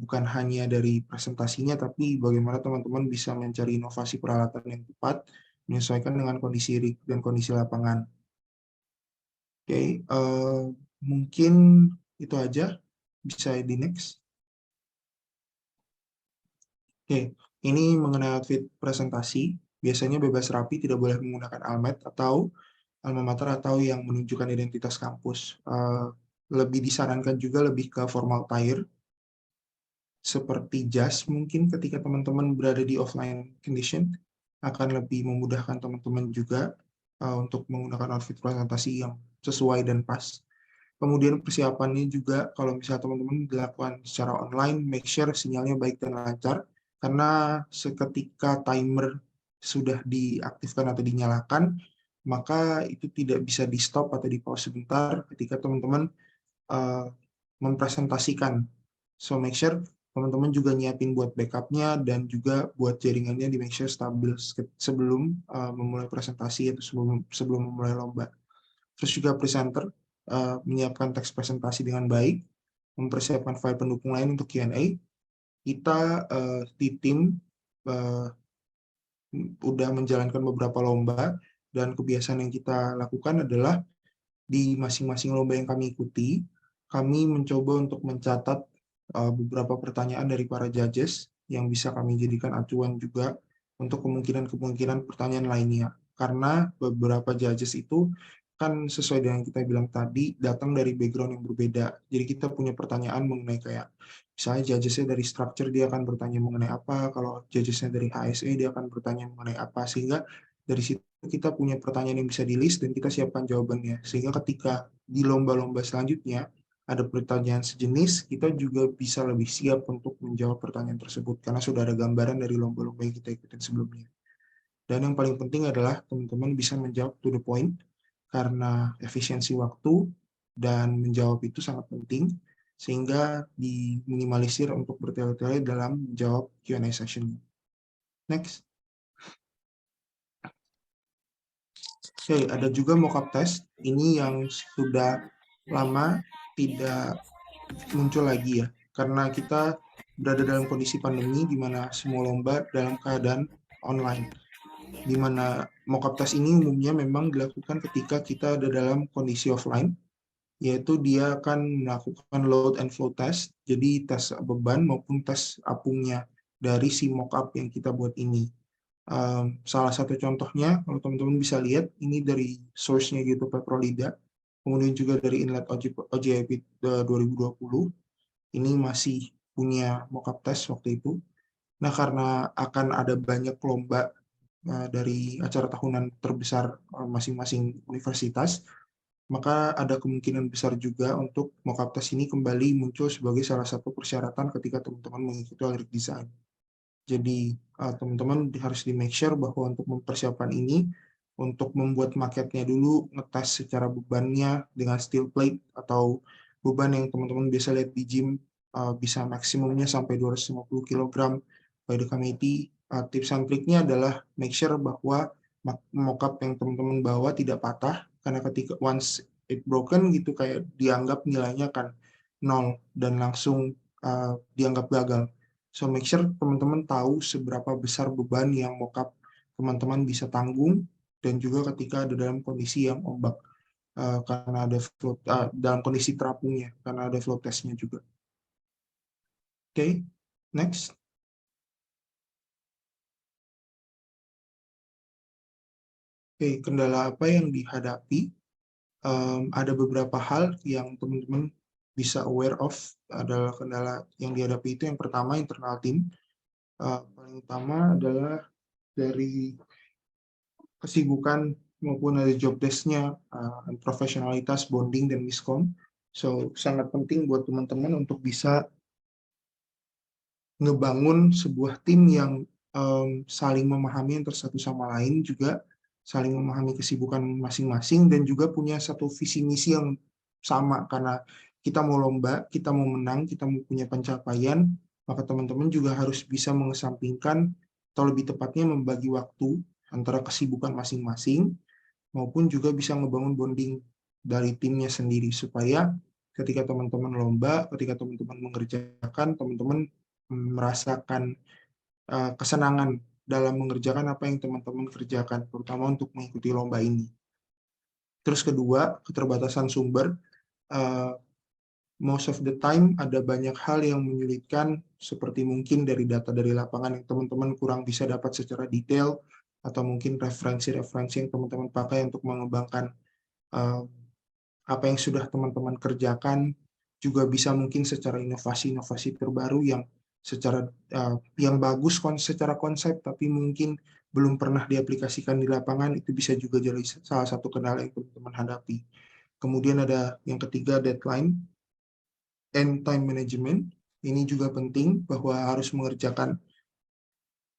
bukan hanya dari presentasinya, tapi bagaimana teman-teman bisa mencari inovasi peralatan yang tepat menyesuaikan dengan kondisi rig dan kondisi lapangan. Oke, mungkin itu aja. Bisa di next. Oke, ini mengenai outfit presentasi. Biasanya bebas rapi, tidak boleh menggunakan almet atau alma mater atau yang menunjukkan identitas kampus. Lebih disarankan juga lebih ke formal attire, seperti jas mungkin ketika teman-teman berada di offline condition, akan lebih memudahkan teman-teman juga untuk menggunakan outfit presentasi yang sesuai dan pas. Kemudian persiapannya juga kalau misalnya teman-teman dilakukan secara online, make sure sinyalnya baik dan lancar, karena seketika timer sudah diaktifkan atau dinyalakan, maka itu tidak bisa di stop atau di pause sebentar ketika teman-teman mempresentasikan. So make sure teman-teman juga nyiapin buat backupnya dan juga buat jaringannya di make sure stabil sebelum memulai presentasi atau sebelum memulai lomba. Terus juga presenter menyiapkan teks presentasi dengan baik, mempersiapkan file pendukung lain untuk Q&A. Kita di tim udah menjalankan beberapa lomba, dan kebiasaan yang kita lakukan adalah di masing-masing lomba yang kami ikuti, kami mencoba untuk mencatat beberapa pertanyaan dari para judges yang bisa kami jadikan acuan juga untuk kemungkinan-kemungkinan pertanyaan lainnya. Karena beberapa judges itu kan sesuai dengan kita bilang tadi, datang dari background yang berbeda. Jadi kita punya pertanyaan mengenai kayak, misalnya judgesnya dari structure, dia akan bertanya mengenai apa, kalau judgesnya dari HSE, dia akan bertanya mengenai apa, sehingga dari situ kita punya pertanyaan yang bisa di-list dan kita siapkan jawabannya. Sehingga ketika di lomba-lomba selanjutnya ada pertanyaan sejenis, kita juga bisa lebih siap untuk menjawab pertanyaan tersebut, karena sudah ada gambaran dari lomba-lomba yang kita ikutin sebelumnya. Dan yang paling penting adalah teman-teman bisa menjawab to the point, karena efisiensi waktu dan menjawab itu sangat penting, sehingga diminimalisir untuk bertele-tele dalam menjawab Q&A session. Next. Oke, ada juga mock-up test. Ini yang sudah lama tidak muncul lagi ya, karena kita berada dalam kondisi pandemi di mana semua lomba dalam keadaan online, di mana mock-up test ini umumnya memang dilakukan ketika kita ada dalam kondisi offline, yaitu dia akan melakukan load and flow test, jadi tes beban maupun tes apungnya dari si mock-up yang kita buat ini. Salah satu contohnya, kalau teman-teman bisa lihat, ini dari source-nya gitu, Peprolida, kemudian juga dari inlet OJIP 2020, ini masih punya mock-up test waktu itu. Nah, karena akan ada banyak lomba dari acara tahunan terbesar masing-masing universitas, maka ada kemungkinan besar juga untuk mockup tes ini kembali muncul sebagai salah satu persyaratan ketika teman-teman mengikuti OLRIC design. Jadi teman-teman harus di make sure bahwa untuk mempersiapkan ini, untuk membuat maketnya dulu, ngetes secara bebannya dengan steel plate atau beban yang teman-teman biasa lihat di gym, bisa maksimumnya sampai 250 kg by the committee. Tips and triknya adalah make sure bahwa mockup yang teman-teman bawa tidak patah, karena ketika once it broken gitu kayak dianggap nilainya akan 0 dan langsung dianggap gagal. So make sure teman-teman tahu seberapa besar beban yang mockup teman-teman bisa tanggung, dan juga ketika ada dalam kondisi yang ombak, karena ada float, dalam kondisi terapungnya, karena ada float testnya juga. Oke, next. Oke, kendala apa yang dihadapi? Ada beberapa hal yang teman-teman bisa aware of, adalah kendala yang dihadapi itu. Yang pertama, internal team. Paling utama adalah dari kesibukan maupun ada job desk-nya, profesionalitas, bonding, dan miskom. So, sangat penting buat teman-teman untuk bisa ngebangun sebuah tim yang saling memahami antara satu sama lain, juga saling memahami kesibukan masing-masing, dan juga punya satu visi misi yang sama, karena kita mau lomba, kita mau menang, kita mau punya pencapaian, maka teman-teman juga harus bisa mengesampingkan, atau lebih tepatnya membagi waktu antara kesibukan masing-masing, maupun juga bisa ngebangun bonding dari timnya sendiri, supaya ketika teman-teman lomba, ketika teman-teman mengerjakan, teman-teman merasakan kesenangan dalam mengerjakan apa yang teman-teman kerjakan, terutama untuk mengikuti lomba ini. Terus kedua, keterbatasan sumber. Most of the time ada banyak hal yang menyulitkan, seperti mungkin dari data dari lapangan yang teman-teman kurang bisa dapat secara detail, atau mungkin referensi-referensi yang teman-teman pakai untuk mengembangkan apa yang sudah teman-teman kerjakan, juga bisa mungkin secara inovasi-inovasi terbaru yang secara yang bagus secara konsep, tapi mungkin belum pernah diaplikasikan di lapangan. Itu bisa juga jadi salah satu kendala yang teman-teman hadapi. Kemudian ada yang ketiga, deadline and time management. Ini juga penting, bahwa harus mengerjakan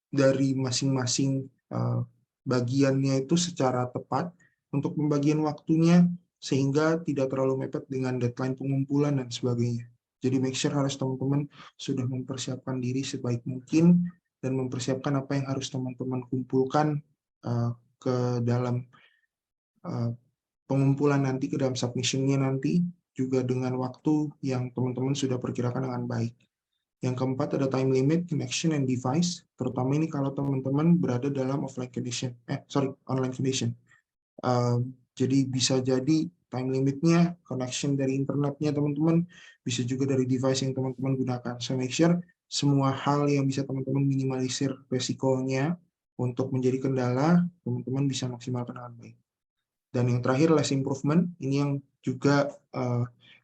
dari masing-masing bagiannya itu secara tepat untuk pembagian waktunya, sehingga tidak terlalu mepet dengan deadline pengumpulan dan sebagainya. Jadi make sure harus teman-teman sudah mempersiapkan diri sebaik mungkin, dan mempersiapkan apa yang harus teman-teman kumpulkan ke dalam pengumpulan nanti, ke dalam submission-nya nanti, juga dengan waktu yang teman-teman sudah perkirakan dengan baik. Yang keempat ada time limit, connection, and device. Terutama ini kalau teman-teman berada dalam online condition. Jadi bisa jadi time limitnya, connection dari internetnya teman-teman, bisa juga dari device yang teman-teman gunakan. So make sure semua hal yang bisa teman-teman minimalisir resikonya untuk menjadi kendala, teman-teman bisa maksimalkan dengan baik. Dan yang terakhir, less improvement. Ini yang juga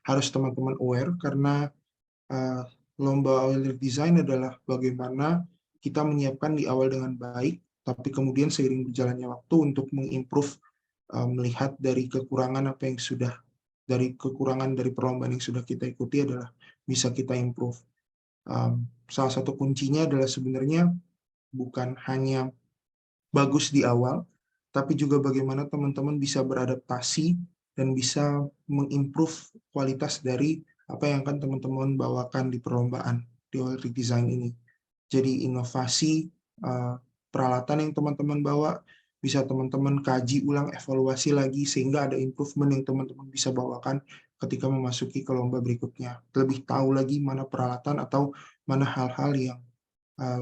harus teman-teman aware, karena lomba OLRIC design adalah bagaimana kita menyiapkan di awal dengan baik, tapi kemudian seiring berjalannya waktu untuk mengimprove, melihat dari kekurangan apa yang sudah, dari kekurangan dari perlombaan yang sudah kita ikuti adalah bisa kita improve. Salah satu kuncinya adalah sebenarnya bukan hanya bagus di awal, tapi juga bagaimana teman-teman bisa beradaptasi dan bisa mengimprove kualitas dari apa yang akan teman-teman bawakan di perlombaan di OLRIC design ini. Jadi inovasi peralatan yang teman-teman bawa bisa teman-teman kaji ulang, evaluasi lagi, sehingga ada improvement yang teman-teman bisa bawakan ketika memasuki ke lomba berikutnya. Lebih tahu lagi mana peralatan atau mana hal-hal yang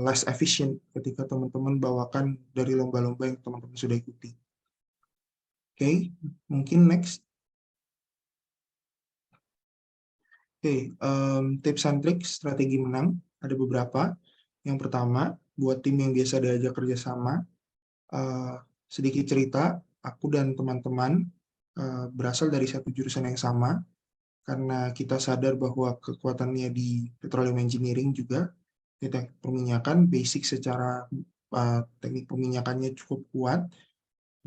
less efficient ketika teman-teman bawakan dari lomba-lomba yang teman-teman sudah ikuti. Oke, mungkin next. Oke, tips and tricks strategi menang ada beberapa. Yang pertama, buat tim yang biasa diajak kerjasama, sedikit cerita, aku dan teman-teman berasal dari satu jurusan yang sama, karena kita sadar bahwa kekuatannya di petroleum engineering juga, teknik perminyakan, basic secara teknik perminyakannya cukup kuat,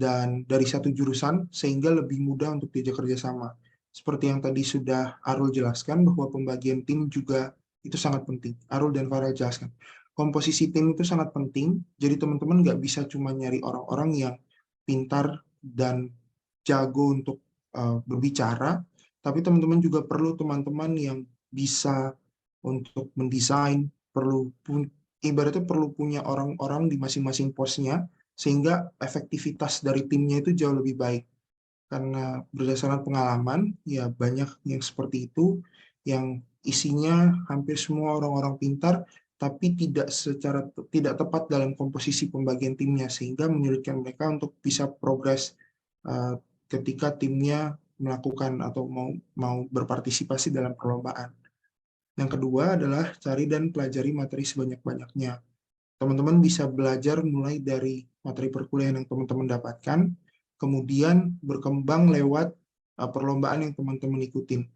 dan dari satu jurusan sehingga lebih mudah untuk diajak kerjasama. Seperti yang tadi sudah Arul jelaskan bahwa pembagian tim juga itu sangat penting. Arul dan Farah jelaskan. Komposisi tim itu sangat penting, jadi teman-teman nggak bisa cuma nyari orang-orang yang pintar dan jago untuk berbicara, tapi teman-teman juga perlu teman-teman yang bisa untuk mendesain, ibaratnya perlu punya orang-orang di masing-masing posnya, sehingga efektivitas dari timnya itu jauh lebih baik. Karena berdasarkan pengalaman, ya banyak yang seperti itu, yang isinya hampir semua orang-orang pintar, tapi tidak tepat dalam komposisi pembagian timnya, sehingga menyulitkan mereka untuk bisa progres ketika timnya melakukan atau mau berpartisipasi dalam perlombaan. Yang kedua adalah cari dan pelajari materi sebanyak-banyaknya. Teman-teman bisa belajar mulai dari materi perkuliahan yang teman-teman dapatkan, kemudian berkembang lewat perlombaan yang teman-teman ikutin.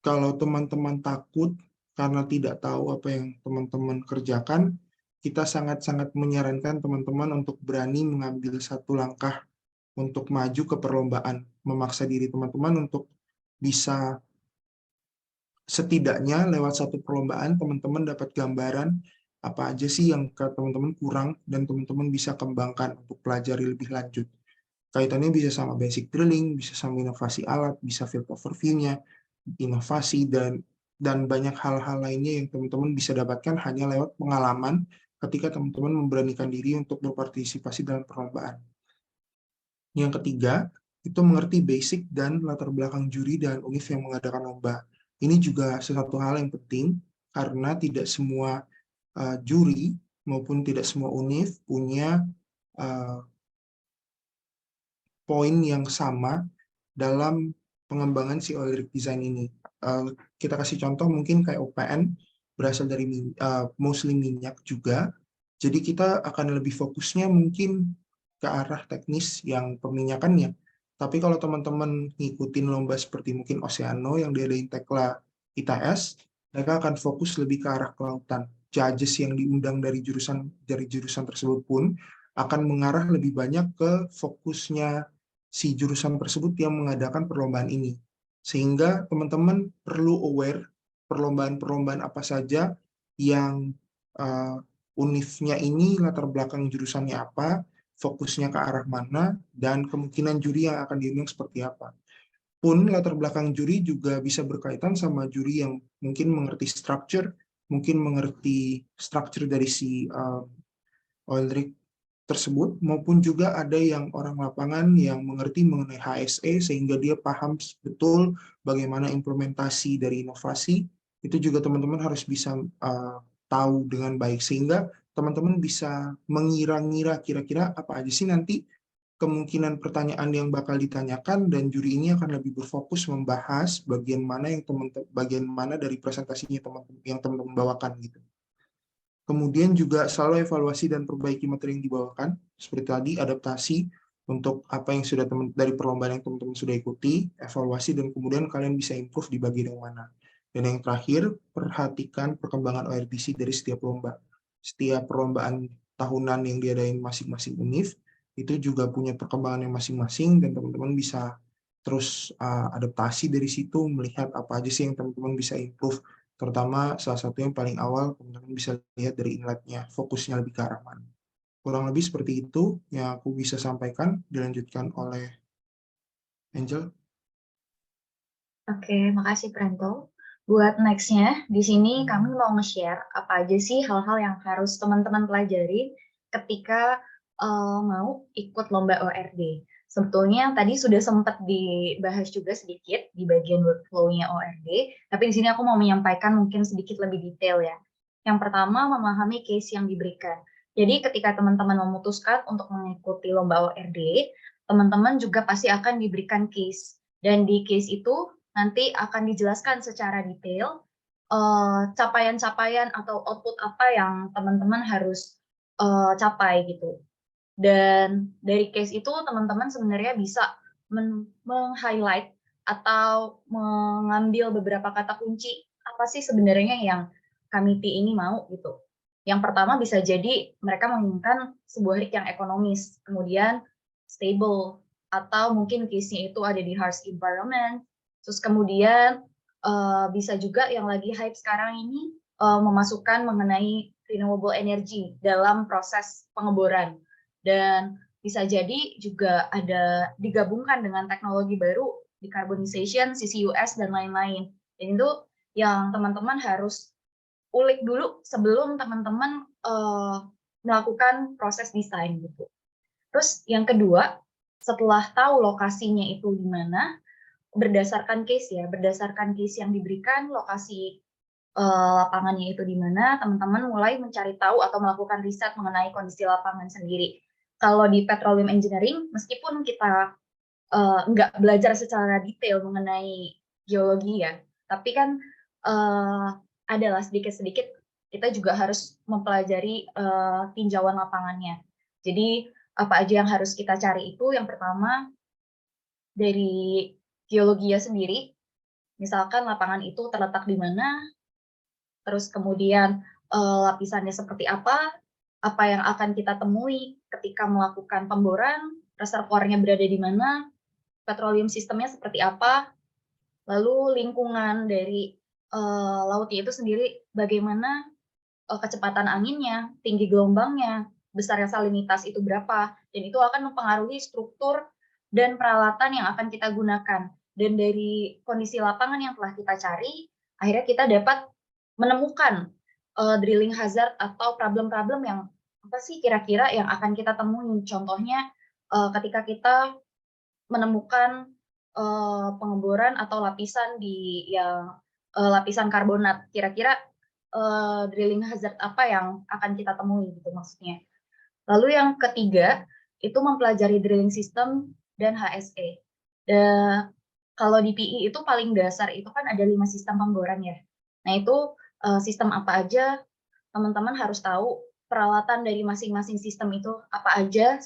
Kalau teman-teman takut karena tidak tahu apa yang teman-teman kerjakan, kita sangat-sangat menyarankan teman-teman untuk berani mengambil satu langkah untuk maju ke perlombaan, memaksa diri teman-teman untuk bisa setidaknya lewat satu perlombaan teman-teman dapat gambaran apa aja sih yang teman-teman kurang dan teman-teman bisa kembangkan untuk pelajari lebih lanjut. Kaitannya bisa sama basic drilling, bisa sama inovasi alat, bisa field overview-nya, inovasi, dan banyak hal-hal lainnya yang teman-teman bisa dapatkan hanya lewat pengalaman ketika teman-teman memberanikan diri untuk berpartisipasi dalam perlombaan. Yang ketiga, itu mengerti basic dan latar belakang juri dan univ yang mengadakan lomba. Ini juga sesuatu hal yang penting karena tidak semua juri maupun tidak semua univ punya poin yang sama dalam pengembangan si oil rig design ini. Kita kasih contoh mungkin kayak OPN berasal dari mostly minyak juga. Jadi kita akan lebih fokusnya mungkin ke arah teknis yang peminyakannya. Tapi kalau teman-teman ngikutin lomba seperti mungkin Oceano yang diadain Tekla ITS, mereka akan fokus lebih ke arah kelautan. Judges yang diundang dari jurusan tersebut pun akan mengarah lebih banyak ke fokusnya si jurusan tersebut yang mengadakan perlombaan ini. Sehingga teman-teman perlu aware perlombaan-perlombaan apa saja yang univnya ini latar belakang jurusannya apa, fokusnya ke arah mana, dan kemungkinan juri yang akan diundang seperti apa. Pun latar belakang juri juga bisa berkaitan sama juri yang mungkin mengerti structure, mungkin mengerti structure dari si oil rig tersebut, maupun juga ada yang orang lapangan yang mengerti mengenai HSE sehingga dia paham betul bagaimana implementasi dari inovasi. Itu juga teman-teman harus bisa tahu dengan baik sehingga teman-teman bisa mengira-ngira kira-kira apa aja sih nanti kemungkinan pertanyaan yang bakal ditanyakan, dan juri ini akan lebih berfokus membahas bagian mana dari presentasinya yang teman-teman bawakan gitu. Kemudian juga selalu evaluasi dan perbaiki materi yang dibawakan, seperti tadi adaptasi untuk apa yang sudah dari perlombaan yang teman-teman sudah ikuti, evaluasi, dan kemudian kalian bisa improve di bagian yang mana. Dan yang terakhir, perhatikan perkembangan ORDC dari setiap lomba. Setiap perlombaan tahunan yang diadain masing-masing univ, itu juga punya perkembangan yang masing-masing, dan teman-teman bisa terus adaptasi dari situ, melihat apa aja sih yang teman-teman bisa improve. Terutama salah satu yang paling awal, teman-teman bisa lihat dari inletnya, fokusnya lebih ke arah mana. Kurang lebih seperti itu yang aku bisa sampaikan, dilanjutkan oleh Angel. Oke, makasih Pranto. Buat next-nya, di sini kami mau nge-share apa aja sih hal-hal yang harus teman-teman pelajari ketika mau ikut lomba ORD. Sebetulnya tadi sudah sempat dibahas juga sedikit di bagian workflow-nya ORD, tapi di sini aku mau menyampaikan mungkin sedikit lebih detail ya. Yang pertama, memahami case yang diberikan. Jadi ketika teman-teman memutuskan untuk mengikuti lomba ORD, teman-teman juga pasti akan diberikan case. Dan di case itu nanti akan dijelaskan secara detail capaian-capaian atau output apa yang teman-teman harus capai gitu. Dan dari case itu teman-teman sebenarnya bisa meng-highlight atau mengambil beberapa kata kunci apa sih sebenarnya yang committee ini mau gitu. Yang pertama bisa jadi mereka menginginkan sebuah rig yang ekonomis, kemudian stable, atau mungkin case-nya itu ada di harsh environment. Terus kemudian bisa juga yang lagi hype sekarang ini memasukkan mengenai renewable energy dalam proses pengeboran. Dan bisa jadi juga ada digabungkan dengan teknologi baru, decarbonization, CCUS, dan lain-lain. Dan itu yang teman-teman harus ulik dulu sebelum teman-teman melakukan proses desain gitu. Terus yang kedua, setelah tahu lokasinya itu di mana, berdasarkan case yang diberikan, lokasi lapangannya itu di mana, teman-teman mulai mencari tahu atau melakukan riset mengenai kondisi lapangan sendiri. Kalau di petroleum engineering, meskipun kita nggak belajar secara detail mengenai geologi ya, tapi kan adalah sedikit-sedikit kita juga harus mempelajari tinjauan lapangannya. Jadi apa aja yang harus kita cari itu, yang pertama dari geologinya sendiri, misalkan lapangan itu terletak di mana, terus kemudian lapisannya seperti apa yang akan kita temui ketika melakukan pemboran, reservoirnya berada di mana, petroleum sistemnya seperti apa, lalu lingkungan dari lautnya itu sendiri bagaimana, kecepatan anginnya, tinggi gelombangnya, besarnya salinitas itu berapa, dan itu akan mempengaruhi struktur dan peralatan yang akan kita gunakan. Dan dari kondisi lapangan yang telah kita cari, akhirnya kita dapat menemukan drilling hazard atau problem-problem yang apa sih kira-kira yang akan kita temui. Contohnya ketika kita menemukan pengeboran atau lapisan di yang lapisan karbonat, kira-kira drilling hazard apa yang akan kita temui gitu maksudnya. Lalu yang ketiga itu mempelajari drilling system dan HSE. Kalau di PI itu paling dasar itu kan ada 5 sistem pemboran ya. Nah itu sistem apa aja, teman-teman harus tahu peralatan dari masing-masing sistem itu apa aja,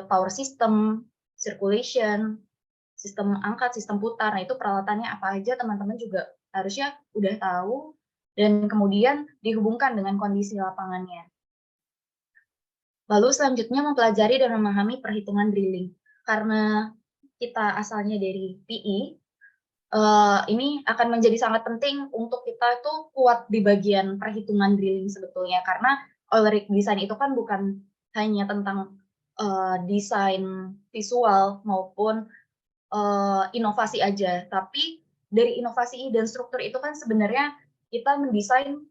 power system, circulation, sistem angkat, sistem putar. Nah itu peralatannya apa aja, teman-teman juga harusnya udah tahu, dan kemudian dihubungkan dengan kondisi lapangannya. Lalu selanjutnya mempelajari dan memahami perhitungan drilling. Karena kita asalnya dari PI, ini akan menjadi sangat penting untuk kita tuh kuat di bagian perhitungan drilling sebetulnya, karena oil rig design itu kan bukan hanya tentang desain visual maupun inovasi aja, tapi dari inovasi dan struktur itu kan sebenarnya kita mendesain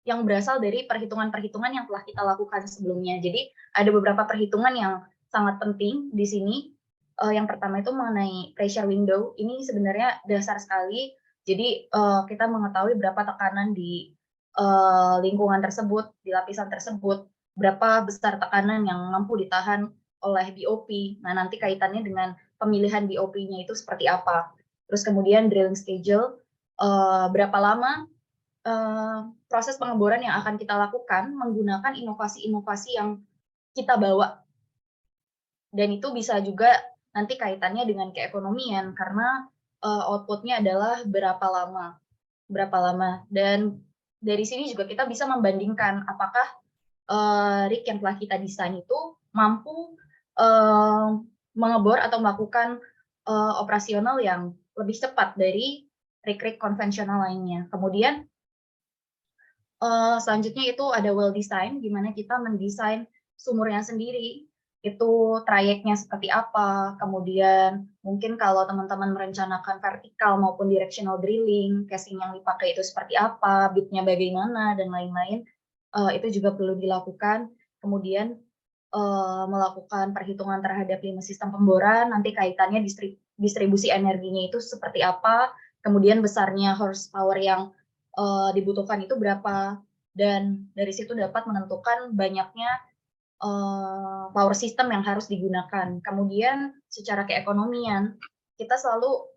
yang berasal dari perhitungan-perhitungan yang telah kita lakukan sebelumnya. Jadi ada beberapa perhitungan yang sangat penting di sini. Yang pertama itu mengenai pressure window. Ini sebenarnya dasar sekali. Jadi kita mengetahui berapa tekanan di lingkungan tersebut, di lapisan tersebut, berapa besar tekanan yang mampu ditahan oleh BOP. Nah, nanti kaitannya dengan pemilihan BOP-nya itu seperti apa. Terus kemudian drilling schedule, berapa lama proses pengeboran yang akan kita lakukan menggunakan inovasi-inovasi yang kita bawa. Dan itu bisa juga nanti kaitannya dengan keekonomian, karena output-nya adalah berapa lama. Dan dari sini juga kita bisa membandingkan apakah rig yang telah kita desain itu mampu mengebor atau melakukan operasional yang lebih cepat dari rig-rig konvensional lainnya. Kemudian selanjutnya itu ada well design, gimana kita mendesain sumurnya sendiri, itu trayeknya seperti apa, kemudian mungkin kalau teman-teman merencanakan vertikal maupun directional drilling, casing yang dipakai itu seperti apa, bitnya bagaimana, dan lain-lain, itu juga perlu dilakukan. Kemudian melakukan perhitungan terhadap 5 sistem pemboran, nanti kaitannya distribusi energinya itu seperti apa, kemudian besarnya horsepower yang dibutuhkan itu berapa, dan dari situ dapat menentukan banyaknya power system yang harus digunakan. Kemudian secara keekonomian, kita selalu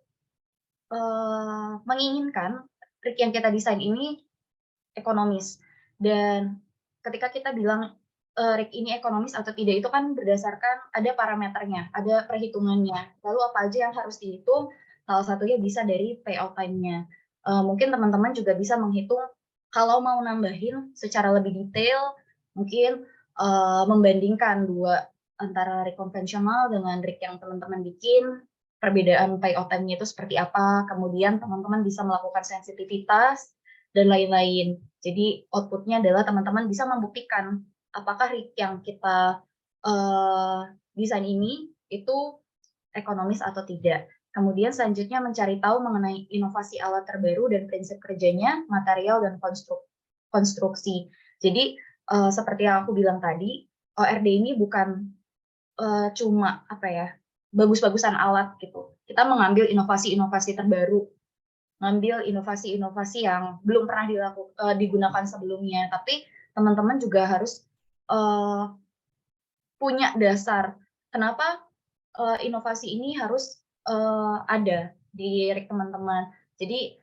menginginkan rig yang kita desain ini ekonomis. Dan ketika kita bilang rig ini ekonomis atau tidak, itu kan berdasarkan ada parameternya, ada perhitungannya. Lalu apa aja yang harus dihitung? Salah satunya bisa dari payout time-nya. Mungkin teman-teman juga bisa menghitung kalau mau nambahin secara lebih detail, mungkin membandingkan dua antara rig konvensional dengan rig yang teman-teman bikin, perbedaan pay out time-nya itu seperti apa, kemudian teman-teman bisa melakukan sensitivitas, dan lain-lain. Jadi output-nya adalah teman-teman bisa membuktikan apakah rig yang kita desain ini itu ekonomis atau tidak. Kemudian selanjutnya mencari tahu mengenai inovasi alat terbaru dan prinsip kerjanya, material dan konstruksi. Jadi seperti yang aku bilang tadi, ORD ini bukan cuma bagus-bagusan alat gitu. Kita mengambil inovasi-inovasi terbaru, ngambil inovasi-inovasi yang belum pernah digunakan sebelumnya. Tapi teman-teman juga harus punya dasar. Kenapa inovasi ini harus ada di rig teman-teman. Jadi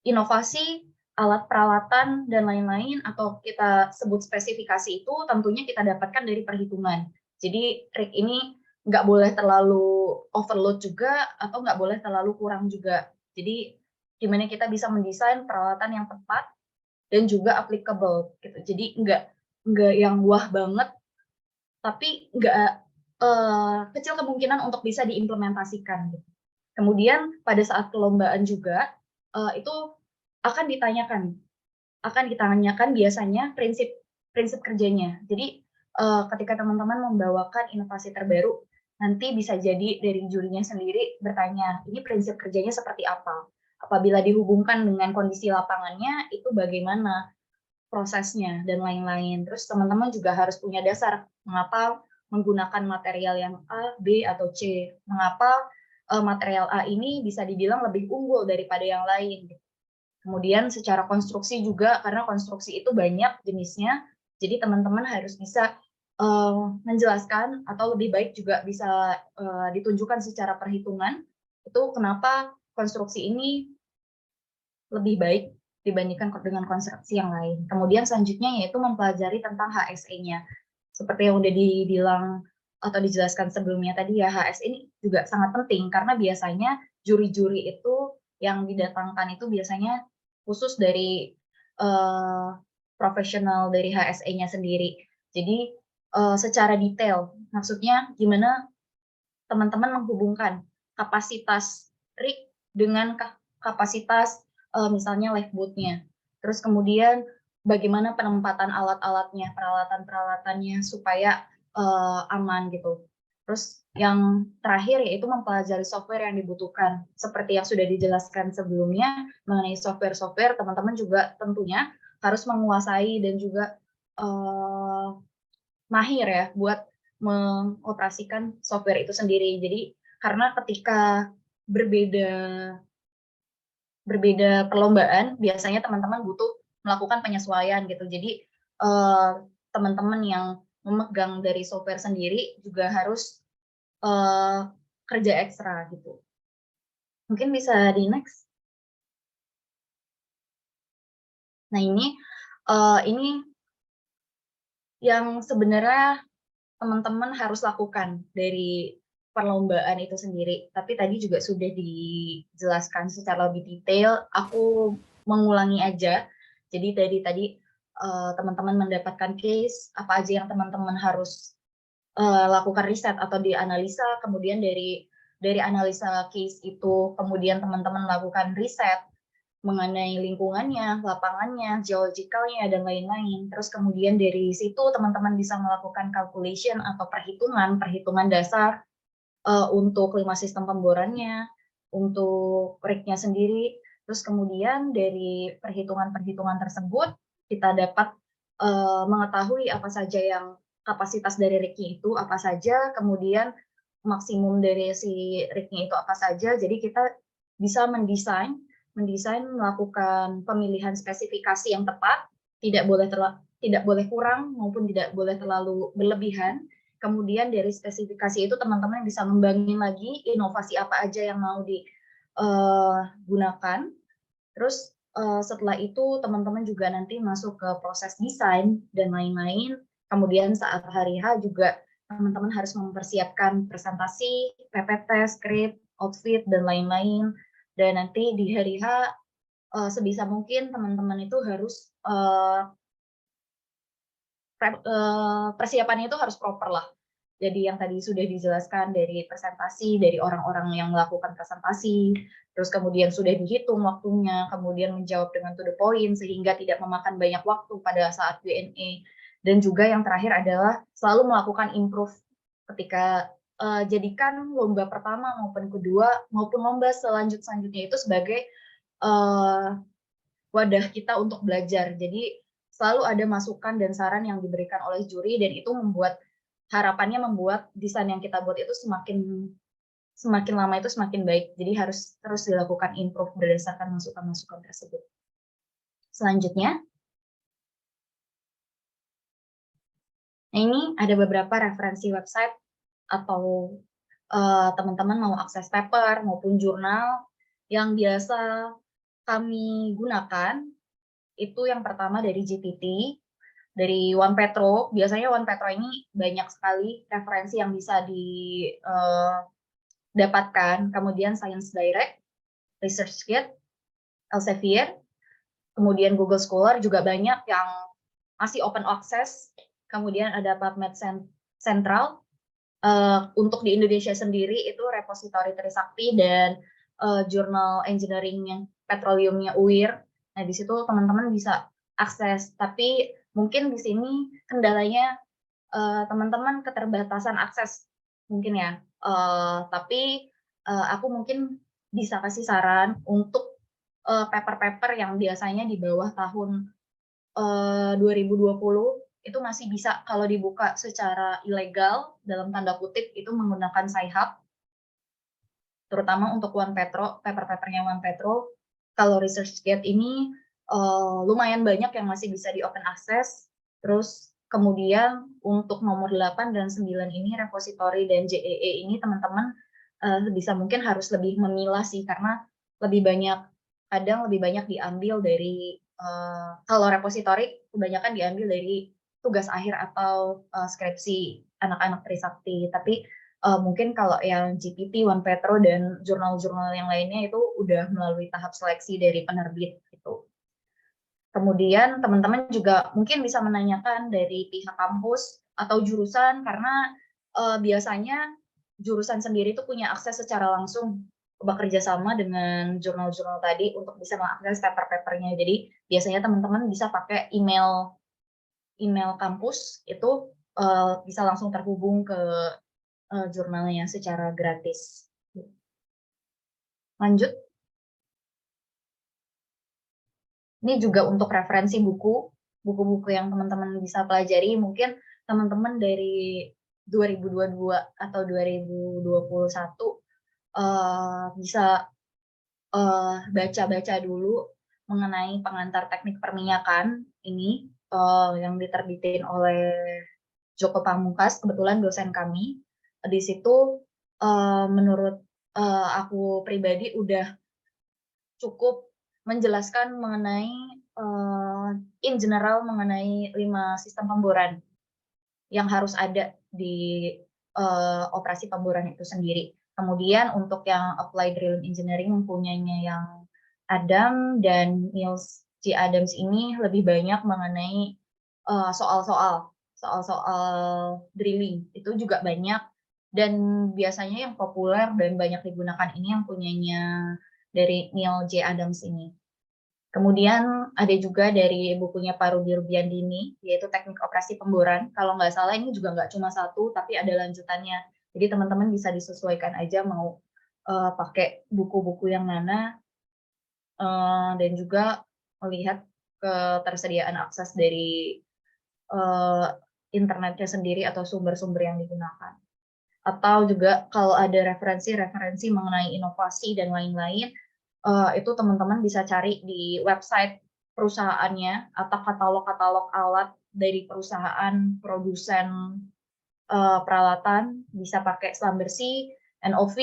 inovasi, alat peralatan, dan lain-lain, atau kita sebut spesifikasi itu tentunya kita dapatkan dari perhitungan. Jadi rig ini nggak boleh terlalu overload juga, atau nggak boleh terlalu kurang juga. Jadi gimana kita bisa mendesain peralatan yang tepat dan juga applicable gitu. Jadi nggak yang wah banget, tapi nggak kecil kemungkinan untuk bisa diimplementasikan. Gitu. Kemudian pada saat perlombaan juga itu akan ditanyakan biasanya prinsip kerjanya. Jadi ketika teman-teman membawakan inovasi terbaru, nanti bisa jadi dari jurinya sendiri bertanya, ini prinsip kerjanya seperti apa? Apabila dihubungkan dengan kondisi lapangannya, itu bagaimana prosesnya dan lain-lain. Terus teman-teman juga harus punya dasar mengapa menggunakan material yang A, B, atau C. Mengapa material A ini bisa dibilang lebih unggul daripada yang lain. Kemudian secara konstruksi juga, karena konstruksi itu banyak jenisnya, jadi teman-teman harus bisa menjelaskan atau lebih baik juga bisa ditunjukkan secara perhitungan, itu kenapa konstruksi ini lebih baik dibandingkan dengan konstruksi yang lain. Kemudian selanjutnya yaitu mempelajari tentang HSE-nya. Seperti yang udah dibilang atau dijelaskan sebelumnya tadi ya, HSE ini juga sangat penting karena biasanya juri-juri itu yang didatangkan itu biasanya khusus dari profesional dari HSE-nya sendiri. Jadi secara detail, maksudnya gimana teman-teman menghubungkan kapasitas rig dengan kapasitas misalnya lifeboat-nya. Terus kemudian bagaimana penempatan alat-alatnya, peralatan-peralatannya supaya aman gitu. Terus yang terakhir yaitu mempelajari software yang dibutuhkan. Seperti yang sudah dijelaskan sebelumnya mengenai software-software, teman-teman juga tentunya harus menguasai dan juga mahir ya buat mengoperasikan software itu sendiri. Jadi karena ketika berbeda perlombaan, biasanya teman-teman butuh melakukan penyesuaian gitu. Jadi teman-teman yang memegang dari software sendiri juga harus kerja ekstra gitu. Mungkin bisa di next. Nah ini yang sebenarnya teman-teman harus lakukan dari perlombaan itu sendiri. Tapi tadi juga sudah dijelaskan secara lebih detail. Aku mengulangi aja. Jadi dari tadi teman-teman mendapatkan case, apa aja yang teman-teman harus lakukan riset atau dianalisa. Kemudian dari analisa case itu, kemudian teman-teman melakukan riset mengenai lingkungannya, lapangannya, geologikalnya, dan lain-lain. Terus kemudian dari situ teman-teman bisa melakukan calculation atau perhitungan dasar untuk 5 sistem pemborannya, untuk rig-nya sendiri. Terus kemudian dari perhitungan-perhitungan tersebut kita dapat mengetahui apa saja yang kapasitas dari rig-nya itu apa saja, kemudian maksimum dari si rig-nya itu apa saja. Jadi kita bisa mendesain melakukan pemilihan spesifikasi yang tepat, tidak boleh kurang maupun tidak boleh terlalu berlebihan. Kemudian dari spesifikasi itu teman-teman bisa ngembangin lagi inovasi apa aja yang mau digunakan. Terus setelah itu teman-teman juga nanti masuk ke proses desain dan lain-lain. Kemudian saat hari H juga teman-teman harus mempersiapkan presentasi, PPT, skrip, outfit, dan lain-lain. Dan nanti di hari H sebisa mungkin teman-teman itu harus persiapannya itu harus proper lah. Jadi yang tadi sudah dijelaskan dari presentasi, dari orang-orang yang melakukan presentasi, terus kemudian sudah dihitung waktunya, kemudian menjawab dengan to the point sehingga tidak memakan banyak waktu pada saat Q&A. Dan juga yang terakhir adalah selalu melakukan improve ketika jadikan lomba pertama maupun kedua maupun lomba selanjutnya itu sebagai wadah kita untuk belajar. Jadi selalu ada masukan dan saran yang diberikan oleh juri dan itu harapannya membuat desain yang kita buat itu semakin lama itu semakin baik. Jadi harus terus dilakukan improve berdasarkan masukan-masukan tersebut. Selanjutnya, nah ini ada beberapa referensi website atau teman-teman mau akses paper maupun jurnal yang biasa kami gunakan. Itu yang pertama dari GPT, dari One Petro. Biasanya One Petro ini banyak sekali referensi yang bisa didapatkan. Kemudian Science Direct, ResearchGate, Elsevier, kemudian Google Scholar juga banyak yang masih open access. Kemudian ada PubMed Central. Untuk di Indonesia sendiri itu repositori Trisakti dan jurnal engineering petroleumnya UIR. Nah, di situ teman-teman bisa akses. Tapi mungkin di sini kendalanya teman-teman keterbatasan akses mungkin ya. Tapi aku mungkin bisa kasih saran untuk paper-paper yang biasanya di bawah tahun 2020 itu masih bisa kalau dibuka secara ilegal dalam tanda kutip itu menggunakan Sci-Hub, terutama untuk One Petro, paper-papernya One Petro. Kalau ResearchGate ini lumayan banyak yang masih bisa di open access. Terus kemudian untuk nomor 8 dan 9 ini repository dan JEE ini teman-teman bisa mungkin harus lebih memilah sih karena kadang lebih banyak diambil dari kalau repository kebanyakan diambil dari tugas akhir atau skripsi anak-anak Trisakti. Tapi mungkin kalau yang GPT, One Petro, dan jurnal-jurnal yang lainnya itu udah melalui tahap seleksi dari penerbit gitu. Kemudian teman-teman juga mungkin bisa menanyakan dari pihak kampus atau jurusan karena biasanya jurusan sendiri itu punya akses secara langsung bekerja sama dengan jurnal-jurnal tadi untuk bisa mengakses paper-papernya. Jadi biasanya teman-teman bisa pakai email kampus itu bisa langsung terhubung ke jurnalnya secara gratis. Lanjut. Ini juga untuk referensi buku-buku yang teman-teman bisa pelajari. Mungkin teman-teman dari 2022 atau 2021 bisa baca-baca dulu mengenai pengantar teknik perminyakan ini yang diterbitin oleh Joko Pamungkas, kebetulan dosen kami. Di situ menurut aku pribadi udah cukup menjelaskan mengenai in general mengenai 5 sistem pemboran yang harus ada di operasi pemboran itu sendiri. Kemudian untuk yang applied drilling engineering mempunyainya yang Adam dan Niels J. Adams ini lebih banyak mengenai soal-soal drilling itu juga banyak dan biasanya yang populer dan banyak digunakan ini yang punyanya dari Neil J. Adams ini. Kemudian ada juga dari bukunya Parudi Rubiandini, yaitu teknik operasi pemboran. Kalau nggak salah ini juga nggak cuma satu, tapi ada lanjutannya. Jadi teman-teman bisa disesuaikan aja mau pakai buku-buku yang mana dan juga melihat ketersediaan akses dari internetnya sendiri atau sumber-sumber yang digunakan. Atau juga kalau ada referensi mengenai inovasi dan lain-lain, itu teman-teman bisa cari di website perusahaannya atau katalog-katalog alat dari perusahaan produsen peralatan, bisa pakai Schlumberger, NOV,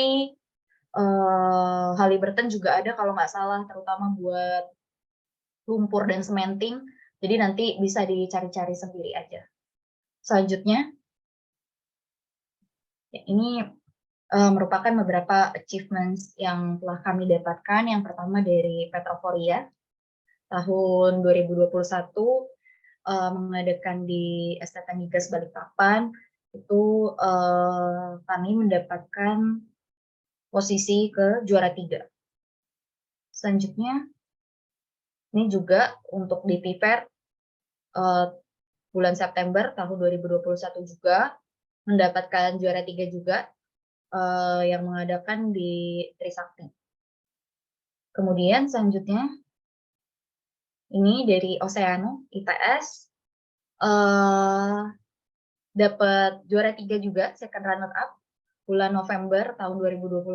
Halliburton juga ada kalau nggak salah, terutama buat lumpur dan cementing. Jadi nanti bisa dicari-cari sendiri aja. Selanjutnya, ya, ini merupakan beberapa achievements yang telah kami dapatkan. Yang pertama dari Petroforia, tahun 2021 mengadakan di STT Migas Balikpapan. Itu kami mendapatkan posisi ke juara 3. Selanjutnya, ini juga untuk di PIPER bulan September tahun 2021 juga mendapatkan juara 3 juga yang mengadakan di Trisakti. Kemudian selanjutnya ini dari Oceano ITS dapat juara 3 juga, second runner up bulan November tahun 2021.